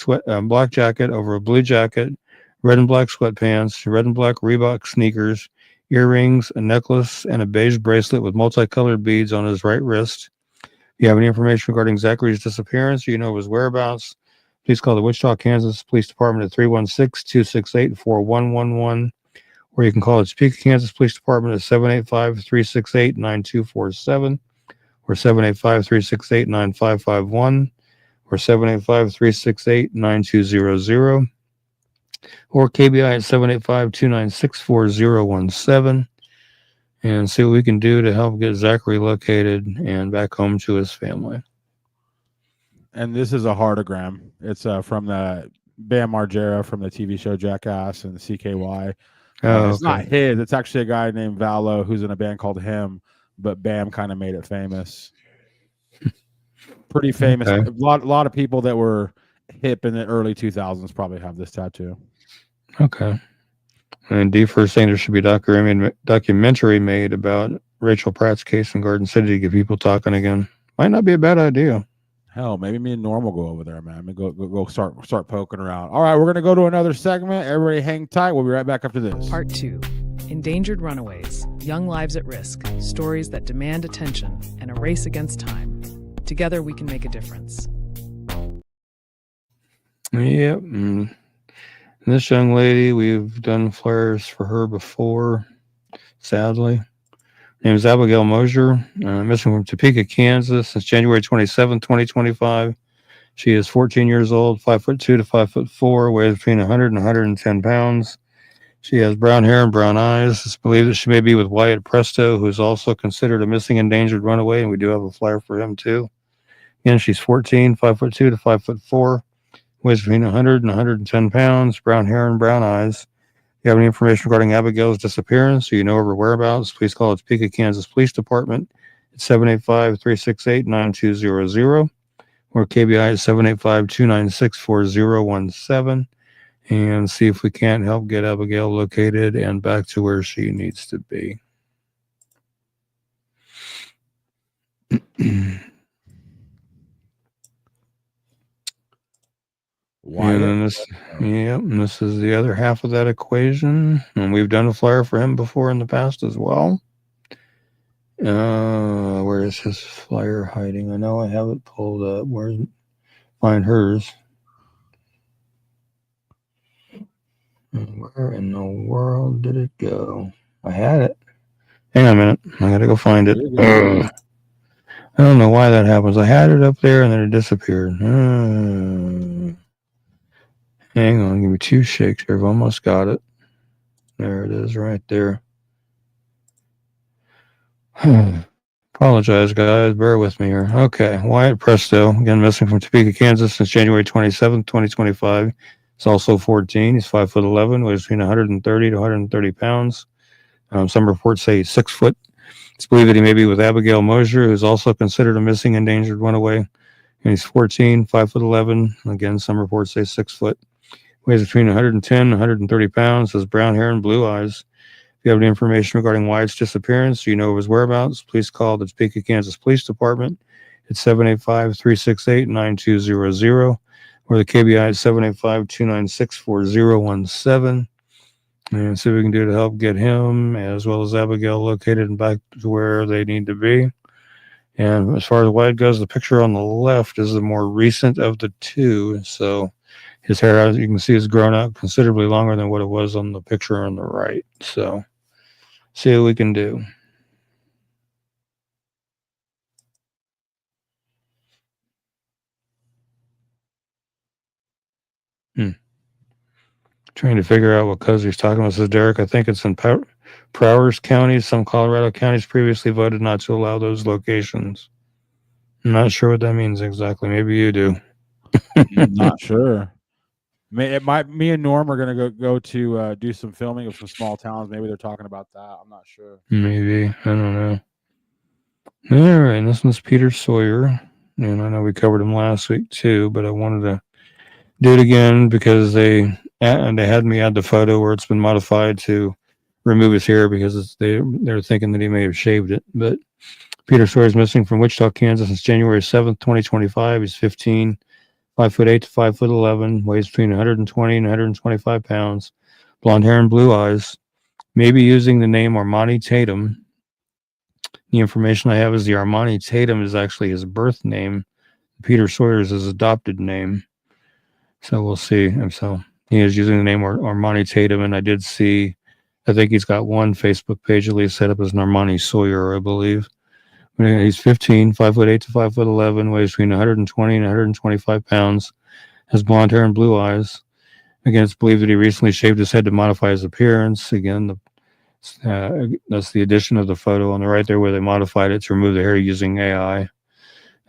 jacket over a blue jacket, red and black sweatpants, red and black Reebok sneakers, earrings, a necklace, and a beige bracelet with multicolored beads on his right wrist. If you have any information regarding Zachary's disappearance or you know his whereabouts, please call the Wichita, Kansas Police Department at 316-268-4111, or you can call the Topeka, Kansas Police Department at 785-368-9247, or 785-368-9551, or 785-368-9200, or KBI at 785-296-4017, and see what we can do to help get Zachary located and back home to his family. And this is a heartogram. It's from the Bam Margera from the TV show Jackass and CKY. It's not his. It's actually a guy named Valo who's in a band called Him, but Bam kind of made it famous. Pretty famous. Okay. A lot of people that were hip in the early 2000s probably have this tattoo. Okay. And D first saying there should be a documentary made about Rachel Pratt's case in Garden City to get people talking again. Might not be a bad idea. Hell, maybe me and Norm will go over there, man. I mean, go start poking around. All right, we're gonna go to another segment. Everybody, hang tight. We'll be right back after this. Part 2. Endangered Runaways. Young Lives at Risk. Stories that demand attention and a race against time. Together we can make a difference. Yep. And this young lady, we've done flyers for her before, sadly. Her name is Abigail Mosier, missing from Topeka, Kansas since January 27, 2025. She is 14 years old, 5'2" to 5'4", weighs between 100 and 110 pounds. She has brown hair and brown eyes. It's believed that she may be with Wyatt Presto, who is also considered a missing endangered runaway, and we do have a flyer for him too. Again, she's 14, 5'2" to 5'4", weighs between 100 and 110 pounds, brown hair and brown eyes. If you have any information regarding Abigail's disappearance or you know of her whereabouts, please call the Topeka, Kansas Police Department at 785-368-9200 or KBI at 785-296-4017 and see if we can't help get Abigail located and back to where she needs to be. And this is the other half of that equation, and we've done a flyer for him before in the past as well. Where is his flyer hiding? I know I have it pulled up. Where's find hers? Where in the world did it go? I had it. Hang on a minute. I gotta go find it. I don't know why that happens. I had it up there and then it disappeared. Hang on, give me 2 shakes here. I've almost got it. There it is, right there. Apologize, guys. Bear with me here. Okay, Wyatt Presto, again missing from Topeka, Kansas since January 27th, 2025. He's also 14. He's 5'11", weighs between 130 to 130 pounds. Some reports say he's 6 foot. It's believed that he may be with Abigail Mosier, who's also considered a missing endangered runaway. And he's 14, 5'11". Again, some reports say 6 foot. Weighs between 110 and 130 pounds. Has brown hair and blue eyes. If you have any information regarding Wyatt's disappearance, or you know of his whereabouts, please call the Topeka, Kansas Police Department at 785-368-9200 or the KBI at 785-296-4017. And see what we can do to help get him as well as Abigail located and back to where they need to be. And as far as Wyatt goes, the picture on the left is the more recent of the two. So his hair, as you can see, has grown out considerably longer than what it was on the picture on the right. So see what we can do. Trying to figure out what Cozy's talking about. Says Derek, I think it's in Prowers County. Some Colorado counties previously voted not to allow those locations. I'm not sure what that means exactly. Maybe you do. Not sure. It might. Me and Norm are gonna go to do some filming of some small towns. Maybe they're talking about that. I'm not sure. Maybe. I don't know. All right. This one's Peter Sawyer. And I know we covered him last week too, but I wanted to do it again because they had me add the photo where it's been modified to remove his hair because they're thinking that he may have shaved it. But Peter Sawyer is missing from Wichita, Kansas since January 7th, 2025. He's 15, 5'8" to 5'11", weighs between 120 and 125 pounds, blonde hair and blue eyes, maybe using the name Armani Tatum. The information I have is the Armani Tatum is actually his birth name. Peter Sawyer is his adopted name. So we'll see. So he is using the name Armani Tatum, and I did see, I think he's got one Facebook page at least set up as an Armani Sawyer, I believe. He's 15, 5'8" to 5'11", weighs between 120 and 125 pounds, has blonde hair and blue eyes. Again, it's believed that he recently shaved his head to modify his appearance. Again, that's the addition of the photo on the right there where they modified it to remove the hair using AI.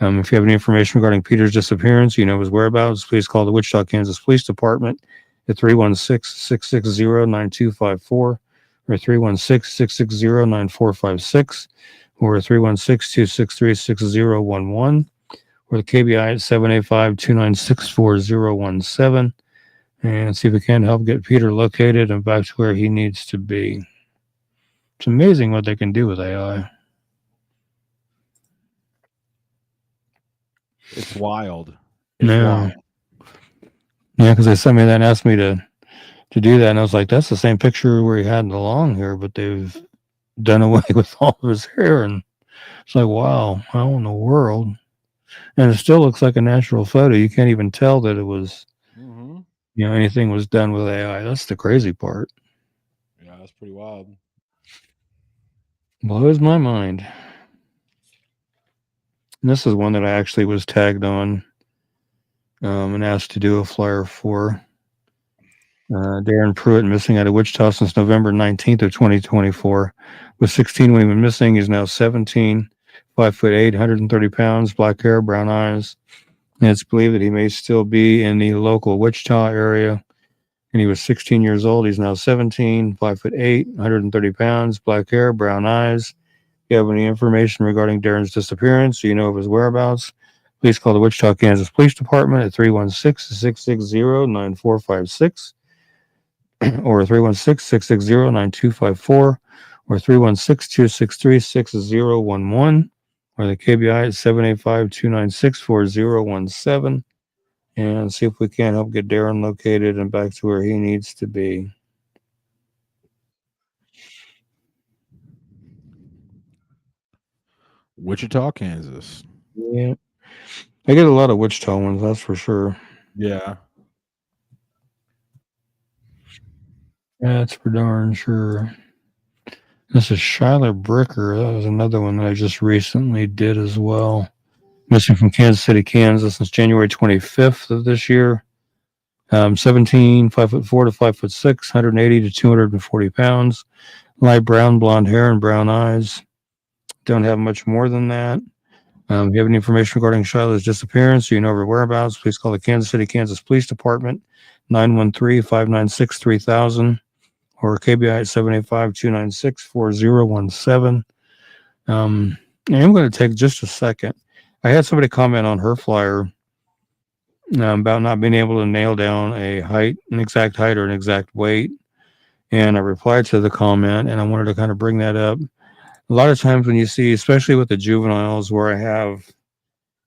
If you have any information regarding Peter's disappearance, you know his whereabouts, please call the Wichita, Kansas Police Department at 316-660-9254 or 316-660-9456 or 316-263-6011 or the KBI at 785-296-4017 and see if we can help get Peter located and back to where he needs to be. It's amazing what they can do with AI. It's wild. It's wild. Yeah, because they sent me that and asked me to do that, and I was like, that's the same picture where he had the long hair, but they've done away with all of his hair, and it's like, wow, how in the world? And it still looks like a natural photo. You can't even tell that it was, anything was done with AI. That's the crazy part. Yeah, that's pretty wild. Blows my mind. And this is one that I actually was tagged on and asked to do a flyer for. Darren Pruitt missing out of Wichita since November 19th of 2024. With 16 when he was missing, he's now 17, 5'8", 130 pounds, black hair, brown eyes. And it's believed that he may still be in the local Wichita area. And he was 16 years old. He's now 17, 5'8", 130 pounds, black hair, brown eyes. If you have any information regarding Darren's disappearance, or you know of his whereabouts, please call the Wichita, Kansas Police Department at 316-660-9456 or 316-660-9254 or 316-263-6011 or the KBI at 785-296-4017 and see if we can help get Darren located and back to where he needs to be. Wichita, Kansas. Yeah. I get a lot of Wichita ones, that's for sure. Yeah. That's for darn sure. This is Shyler Bricker. That was another one that I just recently did as well. Missing from Kansas City, Kansas since January 25th of this year. 17, 5'4" to 5'6", 180 to 240 pounds. Light brown, blonde hair, and brown eyes. Don't have much more than that. If you have any information regarding Shyla's disappearance, or you know her whereabouts, please call the Kansas City, Kansas Police Department, 913-596-3000, or KBI at 785-296-4017. I am going to take just a second. I had somebody comment on her flyer about not being able to nail down a height, an exact height or an exact weight. And I replied to the comment, and I wanted to kind of bring that up. A lot of times when you see, especially with the juveniles, where I have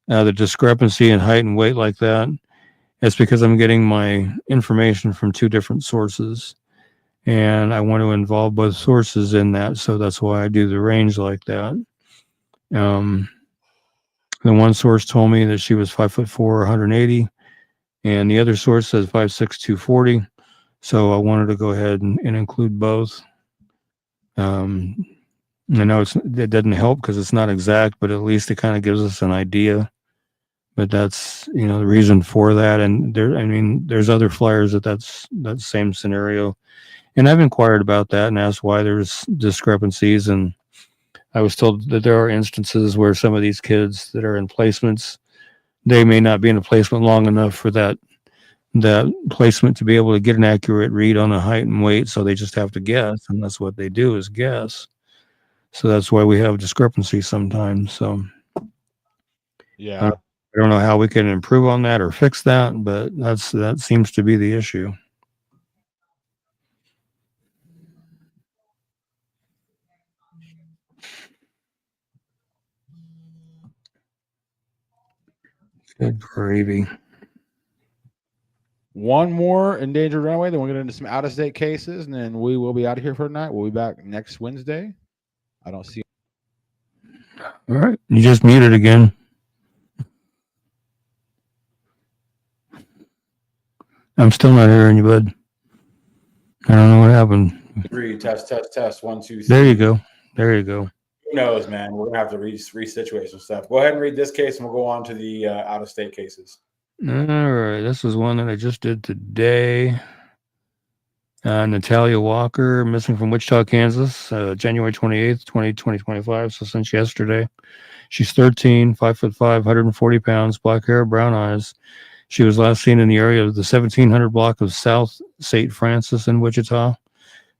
the discrepancy in height and weight like that, it's because I'm getting my information from two different sources. And I want to involve both sources in that. So that's why I do the range like that. The one source told me that she was 5'4", 180. And the other source says 5'6", 240. So I wanted to go ahead and include both. I know it doesn't help because it's not exact, but at least it kind of gives us an idea. But that's, the reason for that. And there's other flyers that's that same scenario. And I've inquired about that and asked why there's discrepancies. And I was told that there are instances where some of these kids that are in placements, they may not be in a placement long enough for that placement to be able to get an accurate read on the height and weight. So they just have to guess. And that's what they do, is guess. So that's why we have discrepancies sometimes. So yeah, I don't know how we can improve on that or fix that, but that seems to be the issue. Good gravy. One more endangered runaway, then we'll get into some out-of-state cases, and then we will be out of here for tonight. We'll be back next Wednesday. I don't see. All right. You just muted again. I'm still not hearing you, bud. I don't know what happened. 3, test, 1, 2, 3. There you go. Who knows, man? We're gonna have to resituate some stuff. Go ahead and read this case, and we'll go on to the out-of-state cases. All right. This is one that I just did today. Natalia Walker, missing from Wichita, Kansas, January 28th, 2025. So since yesterday. She's 13, 5'5", 140 pounds, black hair, brown eyes. She was last seen in the area of the 1700 block of South St. Francis in Wichita.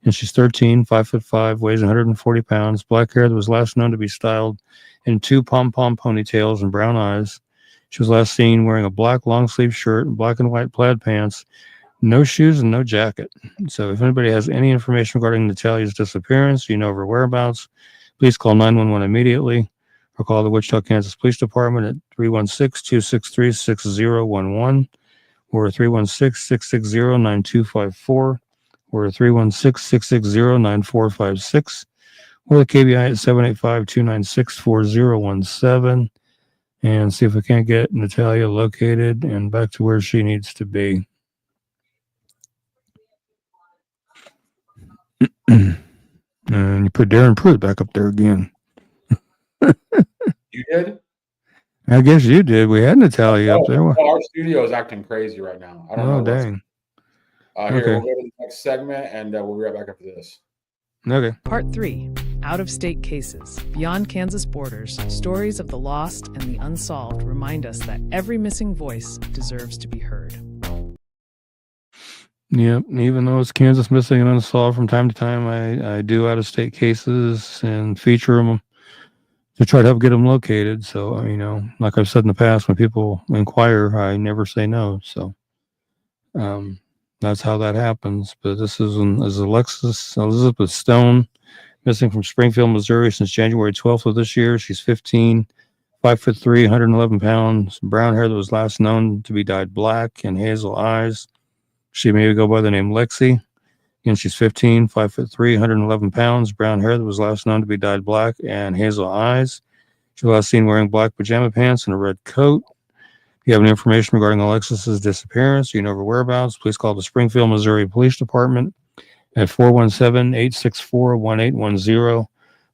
And she's 13, 5'5", weighs 140 pounds, black hair that was last known to be styled in 2 pom-pom ponytails and brown eyes. She was last seen wearing a black long-sleeve shirt and black and white plaid pants, no shoes and no jacket. So if anybody has any information regarding Natalia's disappearance, you know her whereabouts, please call 911 immediately or call the Wichita, Kansas Police Department at 316-263-6011 or 316-660-9254 or 316-660-9456 or the KBI at 785-296-4017 and see if we can't get Natalia located and back to where she needs to be. And you put Darren Pruitt back up there again. You did? I guess you did. We had Natalia up there. Our studio is acting crazy right now. I don't know. Dang. Here, Okay. we'll go to the next segment, and we'll be right back after this. Okay. Part 3. Out-of-state cases. Beyond Kansas borders, stories of the lost and the unsolved remind us that every missing voice deserves to be heard. Yep. Even though it's Kansas missing and unsolved, from time to time, I do out-of-state cases and feature them to try to help get them located. So, like I've said in the past, when people inquire, I never say no. So, that's how that happens. But this is Elizabeth Stone, missing from Springfield, Missouri since January 12th of this year. She's 15, 5'3", 111 pounds, brown hair that was last known to be dyed black and hazel eyes. She may go by the name Lexi. Again, she's 15, 5'3", 111 pounds, brown hair that was last known to be dyed black and hazel eyes. She was last seen wearing black pajama pants and a red coat. If you have any information regarding Alexis's disappearance, you know her whereabouts, please call the Springfield, Missouri Police Department at 417-864-1810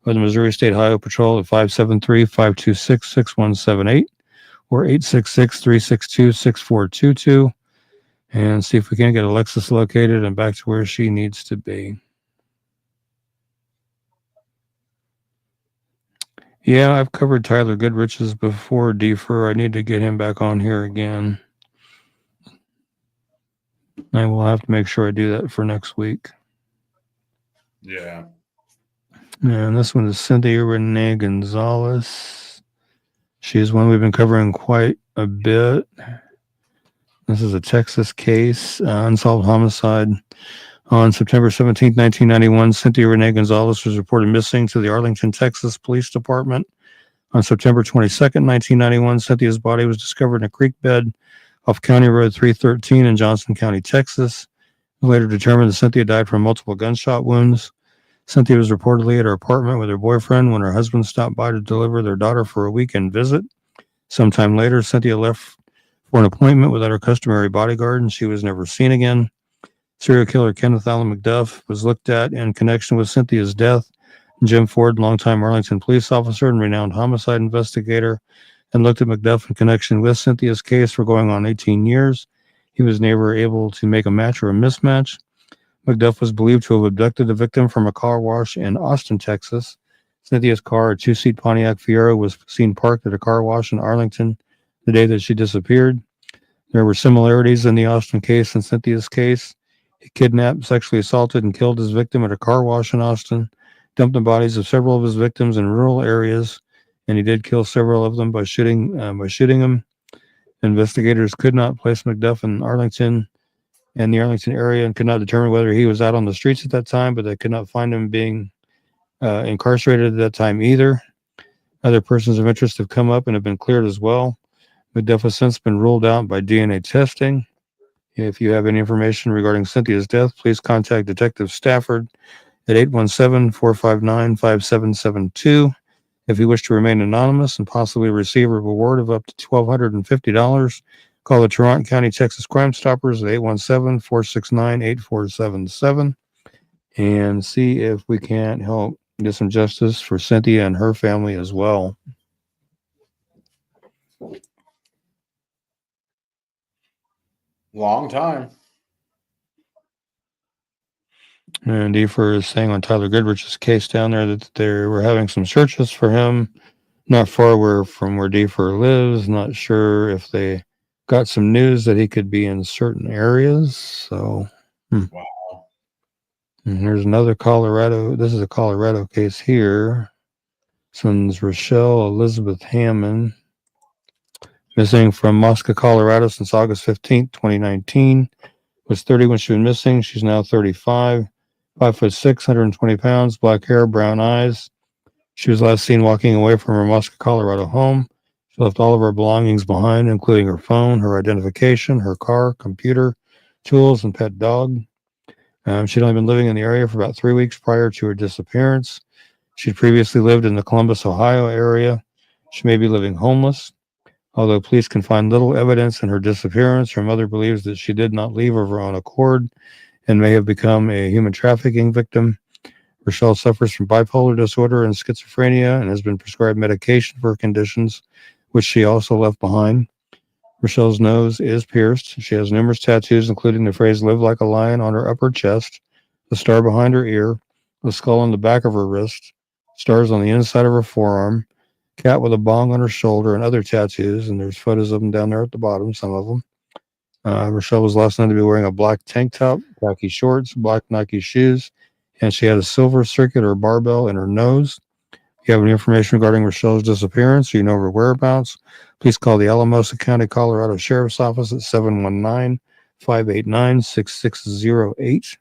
or the Missouri State Highway Patrol at 573-526-6178 or 866-362-6422 and see if we can't get Alexis located and back to where she needs to be. Yeah, I've covered Tyler Goodrich's before, Defer. I need to get him back on here again. I will have to make sure I do that for next week. Yeah. And this one is Cynthia Renee Gonzalez. She's one we've been covering quite a bit. This is a Texas case, unsolved homicide. On September 17, 1991, Cynthia Renee Gonzalez was reported missing to the Arlington, Texas Police Department. On September 22nd, 1991, Cynthia's body was discovered in a creek bed off County Road 313 in Johnson County, Texas. It was later determined that Cynthia died from multiple gunshot wounds. Cynthia was reportedly at her apartment with her boyfriend when her husband stopped by to deliver their daughter for a weekend visit. Sometime later, Cynthia left for an appointment without her customary bodyguard, and she was never seen again. Serial killer Kenneth Allen McDuff was looked at in connection with Cynthia's death. Jim Ford, longtime Arlington police officer and renowned homicide investigator, and looked at McDuff in connection with Cynthia's case for going on 18 years. He was never able to make a match or a mismatch. McDuff was believed to have abducted the victim from a car wash in Austin, Texas. Cynthia's car, a two-seat Pontiac Fiero, was seen parked at a car wash in Arlington the day that she disappeared. There were similarities in the Austin case and Cynthia's case. He kidnapped, sexually assaulted, and killed his victim at a car wash in Austin, dumped the bodies of several of his victims in rural areas, and he did kill several of them by shooting them. Investigators could not place McDuff in Arlington and the Arlington area and could not determine whether he was out on the streets at that time, but they could not find him being incarcerated at that time either. Other persons of interest have come up and have been cleared as well. McDuff has since been ruled out by DNA testing. If you have any information regarding Cynthia's death, please contact Detective Stafford at 817-459-5772. If you wish to remain anonymous and possibly receive a reward of up to $1,250, call the Toronto County, Texas Crime Stoppers at 817-469-8477 and see if we can't help get some justice for Cynthia and her family as well. Long time. And Defer is saying on Tyler Goodrich's case down there that they were having some searches for him not far from where Defer lives. Not sure if they got some news that he could be in certain areas. So, Wow. And here's another Colorado. This is a Colorado case here. This one's Rochelle Elizabeth Hammond, missing from Moscow, Colorado since August 15th, 2019. Was 30 when she was missing. She's now 35, 5'6", 120 pounds, black hair, brown eyes. She was last seen walking away from her Moscow, Colorado home. She left all of her belongings behind, including her phone, her identification, her car, computer, tools, and pet dog. She'd only been living in the area for about 3 weeks prior to her disappearance. She'd previously lived in the Columbus, Ohio area. She may be living homeless. Although police can find little evidence in her disappearance, her mother believes that she did not leave of her own accord and may have become a human trafficking victim. Rochelle suffers from bipolar disorder and schizophrenia and has been prescribed medication for her conditions, which she also left behind. Rochelle's nose is pierced. She has numerous tattoos, including the phrase "live like a lion" on her upper chest, the star behind her ear, the skull on the back of her wrist, stars on the inside of her forearm, cat with a bong on her shoulder, and other tattoos. And there's photos of them down there at the bottom, some of them. Rochelle was last known to be wearing a black tank top, khaki shorts, black Nike shoes, and she had a silver circular barbell in her nose. If you have any information regarding Rochelle's disappearance or you know her whereabouts, please call the Alamosa County, Colorado Sheriff's Office at 719-589-6608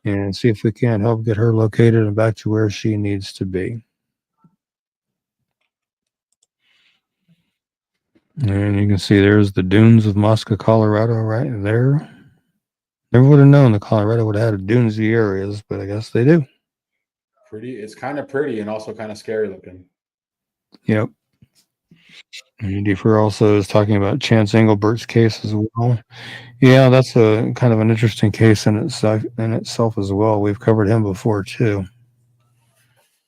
and see if we can help get her located and back to where she needs to be. And you can see there's the dunes of Moscow, Colorado right there. Never would have known that Colorado would have had dunesy areas, but I guess they do. Pretty. It's kind of pretty and also kind of scary looking. Yep. Defer also is talking about Chance Englebert's case as well. Yeah, that's a kind of an interesting case in itself as well. We've covered him before too.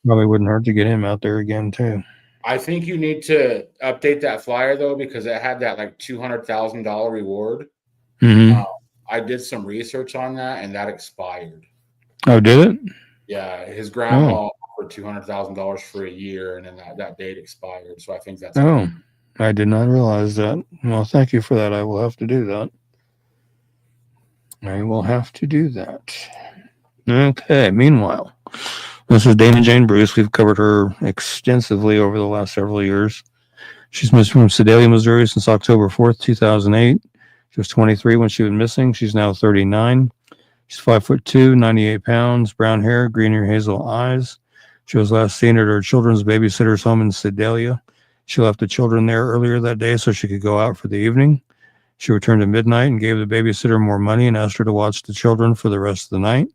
Probably wouldn't hurt to get him out there again too. I think you need to update that flyer though, because it had that like $200,000 reward. Mm-hmm. I did some research on that, and that expired. Oh, did it? Yeah, his grandma offered $200,000 for a year, and then that date expired. So I think that's. Oh, I did not realize that. Well, thank you for that. I will have to do that. Okay. Meanwhile, this is Dana Jane Bruce. We've covered her extensively over the last several years. She's missing from Sedalia, Missouri since October 4th, 2008. She was 23 when she was missing. She's now 39. She's 5'2", 98 pounds, brown hair, green or hazel eyes. She was last seen at her children's babysitter's home in Sedalia. She left the children there earlier that day so she could go out for the evening. She returned at midnight and gave the babysitter more money and asked her to watch the children for the rest of the night.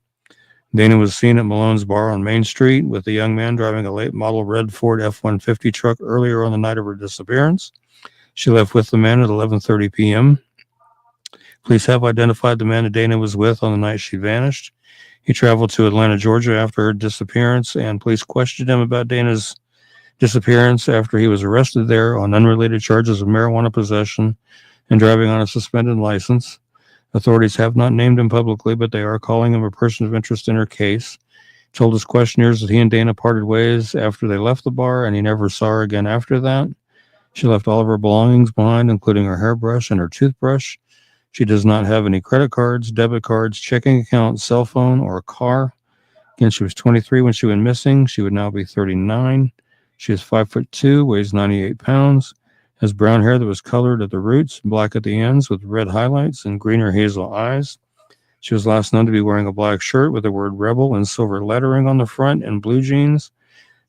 Dana was seen at Malone's Bar on Main Street with a young man driving a late model red Ford F-150 truck earlier on the night of her disappearance. She left with the man at 11:30 p.m. Police have identified the man that Dana was with on the night she vanished. He traveled to Atlanta, Georgia after her disappearance, and police questioned him about Dana's disappearance after he was arrested there on unrelated charges of marijuana possession and driving on a suspended license. Authorities have not named him publicly, but they are calling him a person of interest in her case. He told his questioners that he and Dana parted ways after they left the bar, and he never saw her again after that. She left all of her belongings behind, including her hairbrush and her toothbrush. She does not have any credit cards, debit cards, checking account, cell phone, or a car. Again, she was 23 when she went missing. She would now be 39. She is 5'2", weighs 98 pounds, has brown hair that was colored at the roots, black at the ends with red highlights and green or hazel eyes. She was last known to be wearing a black shirt with the word Rebel and silver lettering on the front and blue jeans.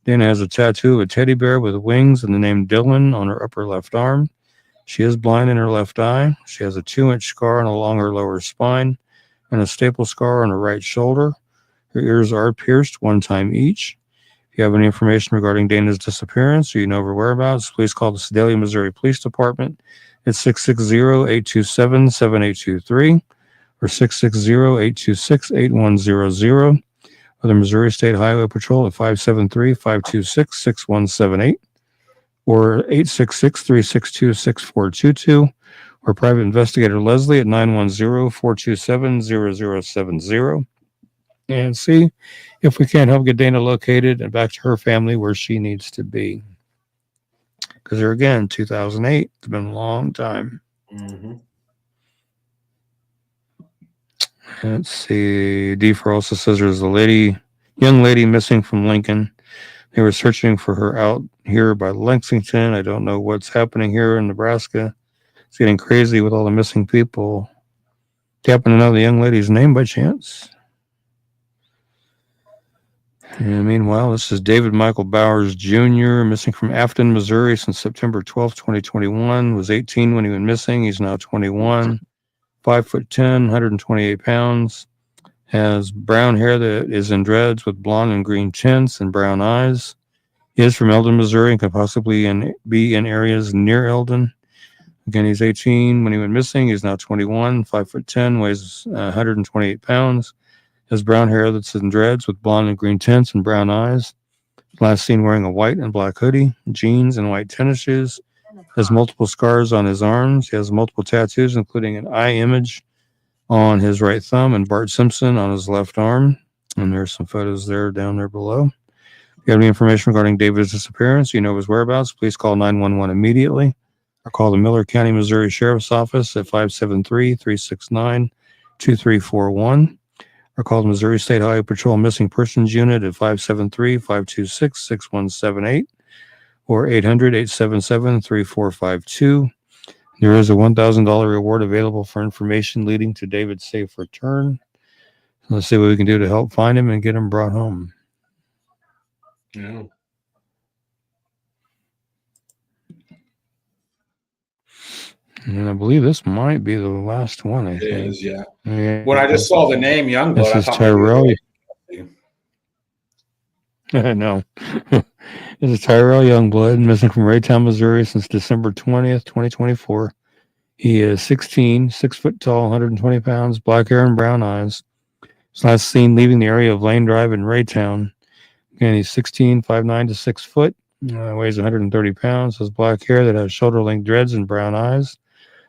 Dana has a tattoo of a teddy bear with wings and the name Dylan on her upper left arm. She is blind in her left eye. She has a 2-inch scar along her lower spine and a staple scar on her right shoulder. Her ears are pierced 1 time each. If you have any information regarding Dana's disappearance or you know of her whereabouts, please call the Sedalia, Missouri Police Department at 660-827-7823 or 660-826-8100 or the Missouri State Highway Patrol at 573-526-6178. or 866-362-6422, or Private Investigator Leslie at 910-427-0070, and see if we can't help get Dana located and back to her family where she needs to be. Because there again, 2008, it's been a long time. Mm-hmm. Let's see. Defer also says there's a young lady missing from Lincoln. They were searching for her out here by Lexington. I don't know what's happening here in Nebraska. It's getting crazy with all the missing people. Do you happen to know the young lady's name by chance? And meanwhile, this is David Michael Bowers Jr., missing from Afton, Missouri since September 12th, 2021. Was 18 when he went missing. He's now 21. 5'10", 128 pounds. Has brown hair that is in dreads with blonde and green tints and brown eyes. He is from Eldon, Missouri, and could possibly be in areas near Eldon. Again, he's 18 when he went missing. He's now 21, 5'10", weighs 128 pounds. Has brown hair that's in dreads with blonde and green tints and brown eyes. Last seen wearing a white and black hoodie, jeans, and white tennis shoes. Has multiple scars on his arms. He has multiple tattoos, including an eye image on his right thumb and Bart Simpson on his left arm. And there's some photos there down there below. If you have any information regarding David's disappearance, you know his whereabouts, please call 911 immediately or call the Miller County, Missouri Sheriff's Office at 573-369-2341 or call the Missouri State Highway Patrol Missing Persons Unit at 573-526-6178 or 800-877-3452. There is a $1,000 reward available for information leading to David's safe return. Let's see what we can do to help find him and get him brought home. Yeah. And I believe this might be the last one. I think It is, yeah. Yeah. When I just saw the name Youngblood, This I is thought Tyrell. maybe- I know. is a Tyrell Youngblood, missing from Raytown, Missouri since December 20th, 2024. He is 16, 6 foot tall, 120 pounds, black hair and brown eyes. He's last seen leaving the area of Lane Drive in Raytown. Again, he's 16, 5'9" to 6 foot, weighs 130 pounds, has black hair that has shoulder-length dreads and brown eyes.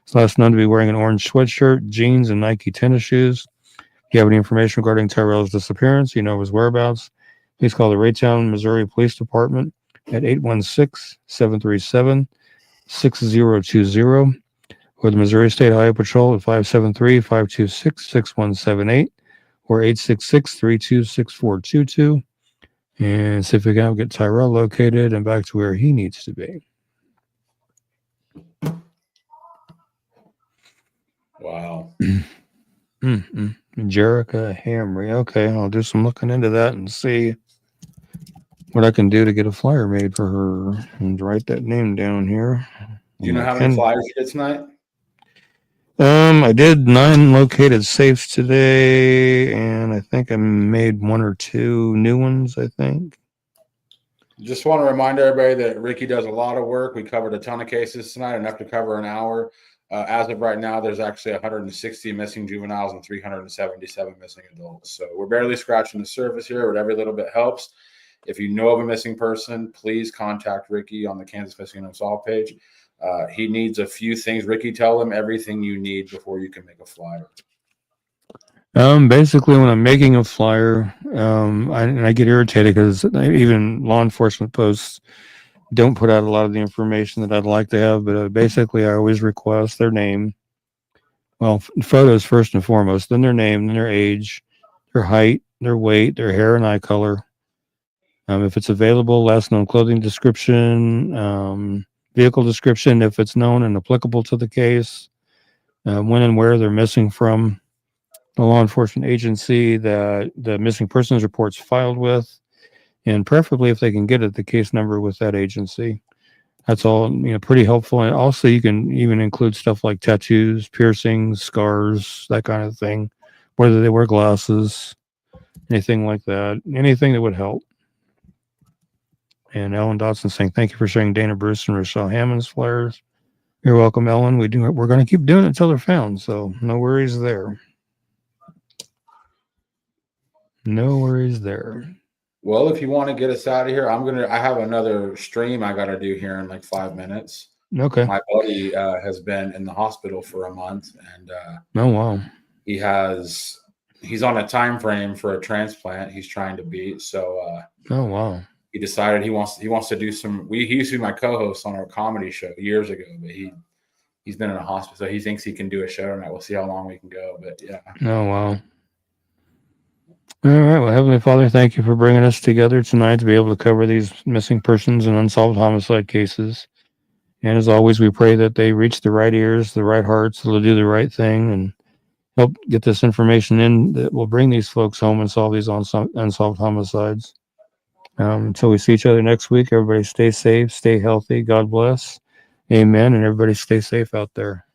He's last known to be wearing an orange sweatshirt, jeans, and Nike tennis shoes. If you have any information regarding Tyrell's disappearance, you know his whereabouts, please call the Raytown, Missouri Police Department at 816-737-6020 or the Missouri State Highway Patrol at 573-526-6178 or 866-326-6422 and see if we can get Tyrell located and back to where he needs to be. Wow. Jerica Hamry. Okay, I'll do some looking into that and see what I can do to get a flyer made for her and write that name down here. Do you know how many flyers you did tonight? I did 9 located safes today, and I think I made 1 or 2 new ones, I think. Just want to remind everybody that Ricky does a lot of work. We covered a ton of cases tonight, enough to cover an hour. As of right now, there's actually 160 missing juveniles and 377 missing adults. So we're barely scratching the surface here, but every little bit helps. If you know of a missing person, please contact Ricky on the Kansas Missing and Unsolved page. He needs a few things. Ricky, tell him everything you need before you can make a flyer. Basically, when I'm making a flyer, I get irritated because even law enforcement posts don't put out a lot of the information that I'd like to have. But basically, I always request their name. Well, photos first and foremost, then their name, then their age, their height, their weight, their hair and eye color. If it's available, last known clothing description, vehicle description, if it's known and applicable to the case, when and where they're missing from, the law enforcement agency that the missing persons report's filed with, and preferably if they can get it, the case number with that agency. That's all, pretty helpful. And also you can even include stuff like tattoos, piercings, scars, that kind of thing, whether they wear glasses, anything like that, anything that would help. And Ellen Dotson saying, thank you for sharing Dana Bruce and Rochelle Hammond's flyers. You're welcome, Ellen. We're going to keep doing it until they're found. So no worries there. No worries there. Well, if you want to get us out of here, I have another stream I got to do here in like 5 minutes. Okay. My buddy has been in the hospital for a month, and oh wow, he's on a time frame for a transplant he's trying to beat. So oh wow. He decided he wants to do some. He used to be my co-host on our comedy show years ago, but he's been in a hospital, so he thinks he can do a show tonight. We'll see how long we can go, but yeah. Oh wow. All right. Well, Heavenly Father, thank you for bringing us together tonight to be able to cover these missing persons and unsolved homicide cases. And as always, we pray that they reach the right ears, the right hearts, they'll do the right thing, and help get this information in that will bring these folks home and solve these unsolved homicides. Until we see each other next week, everybody stay safe, stay healthy. God bless. Amen. And everybody stay safe out there.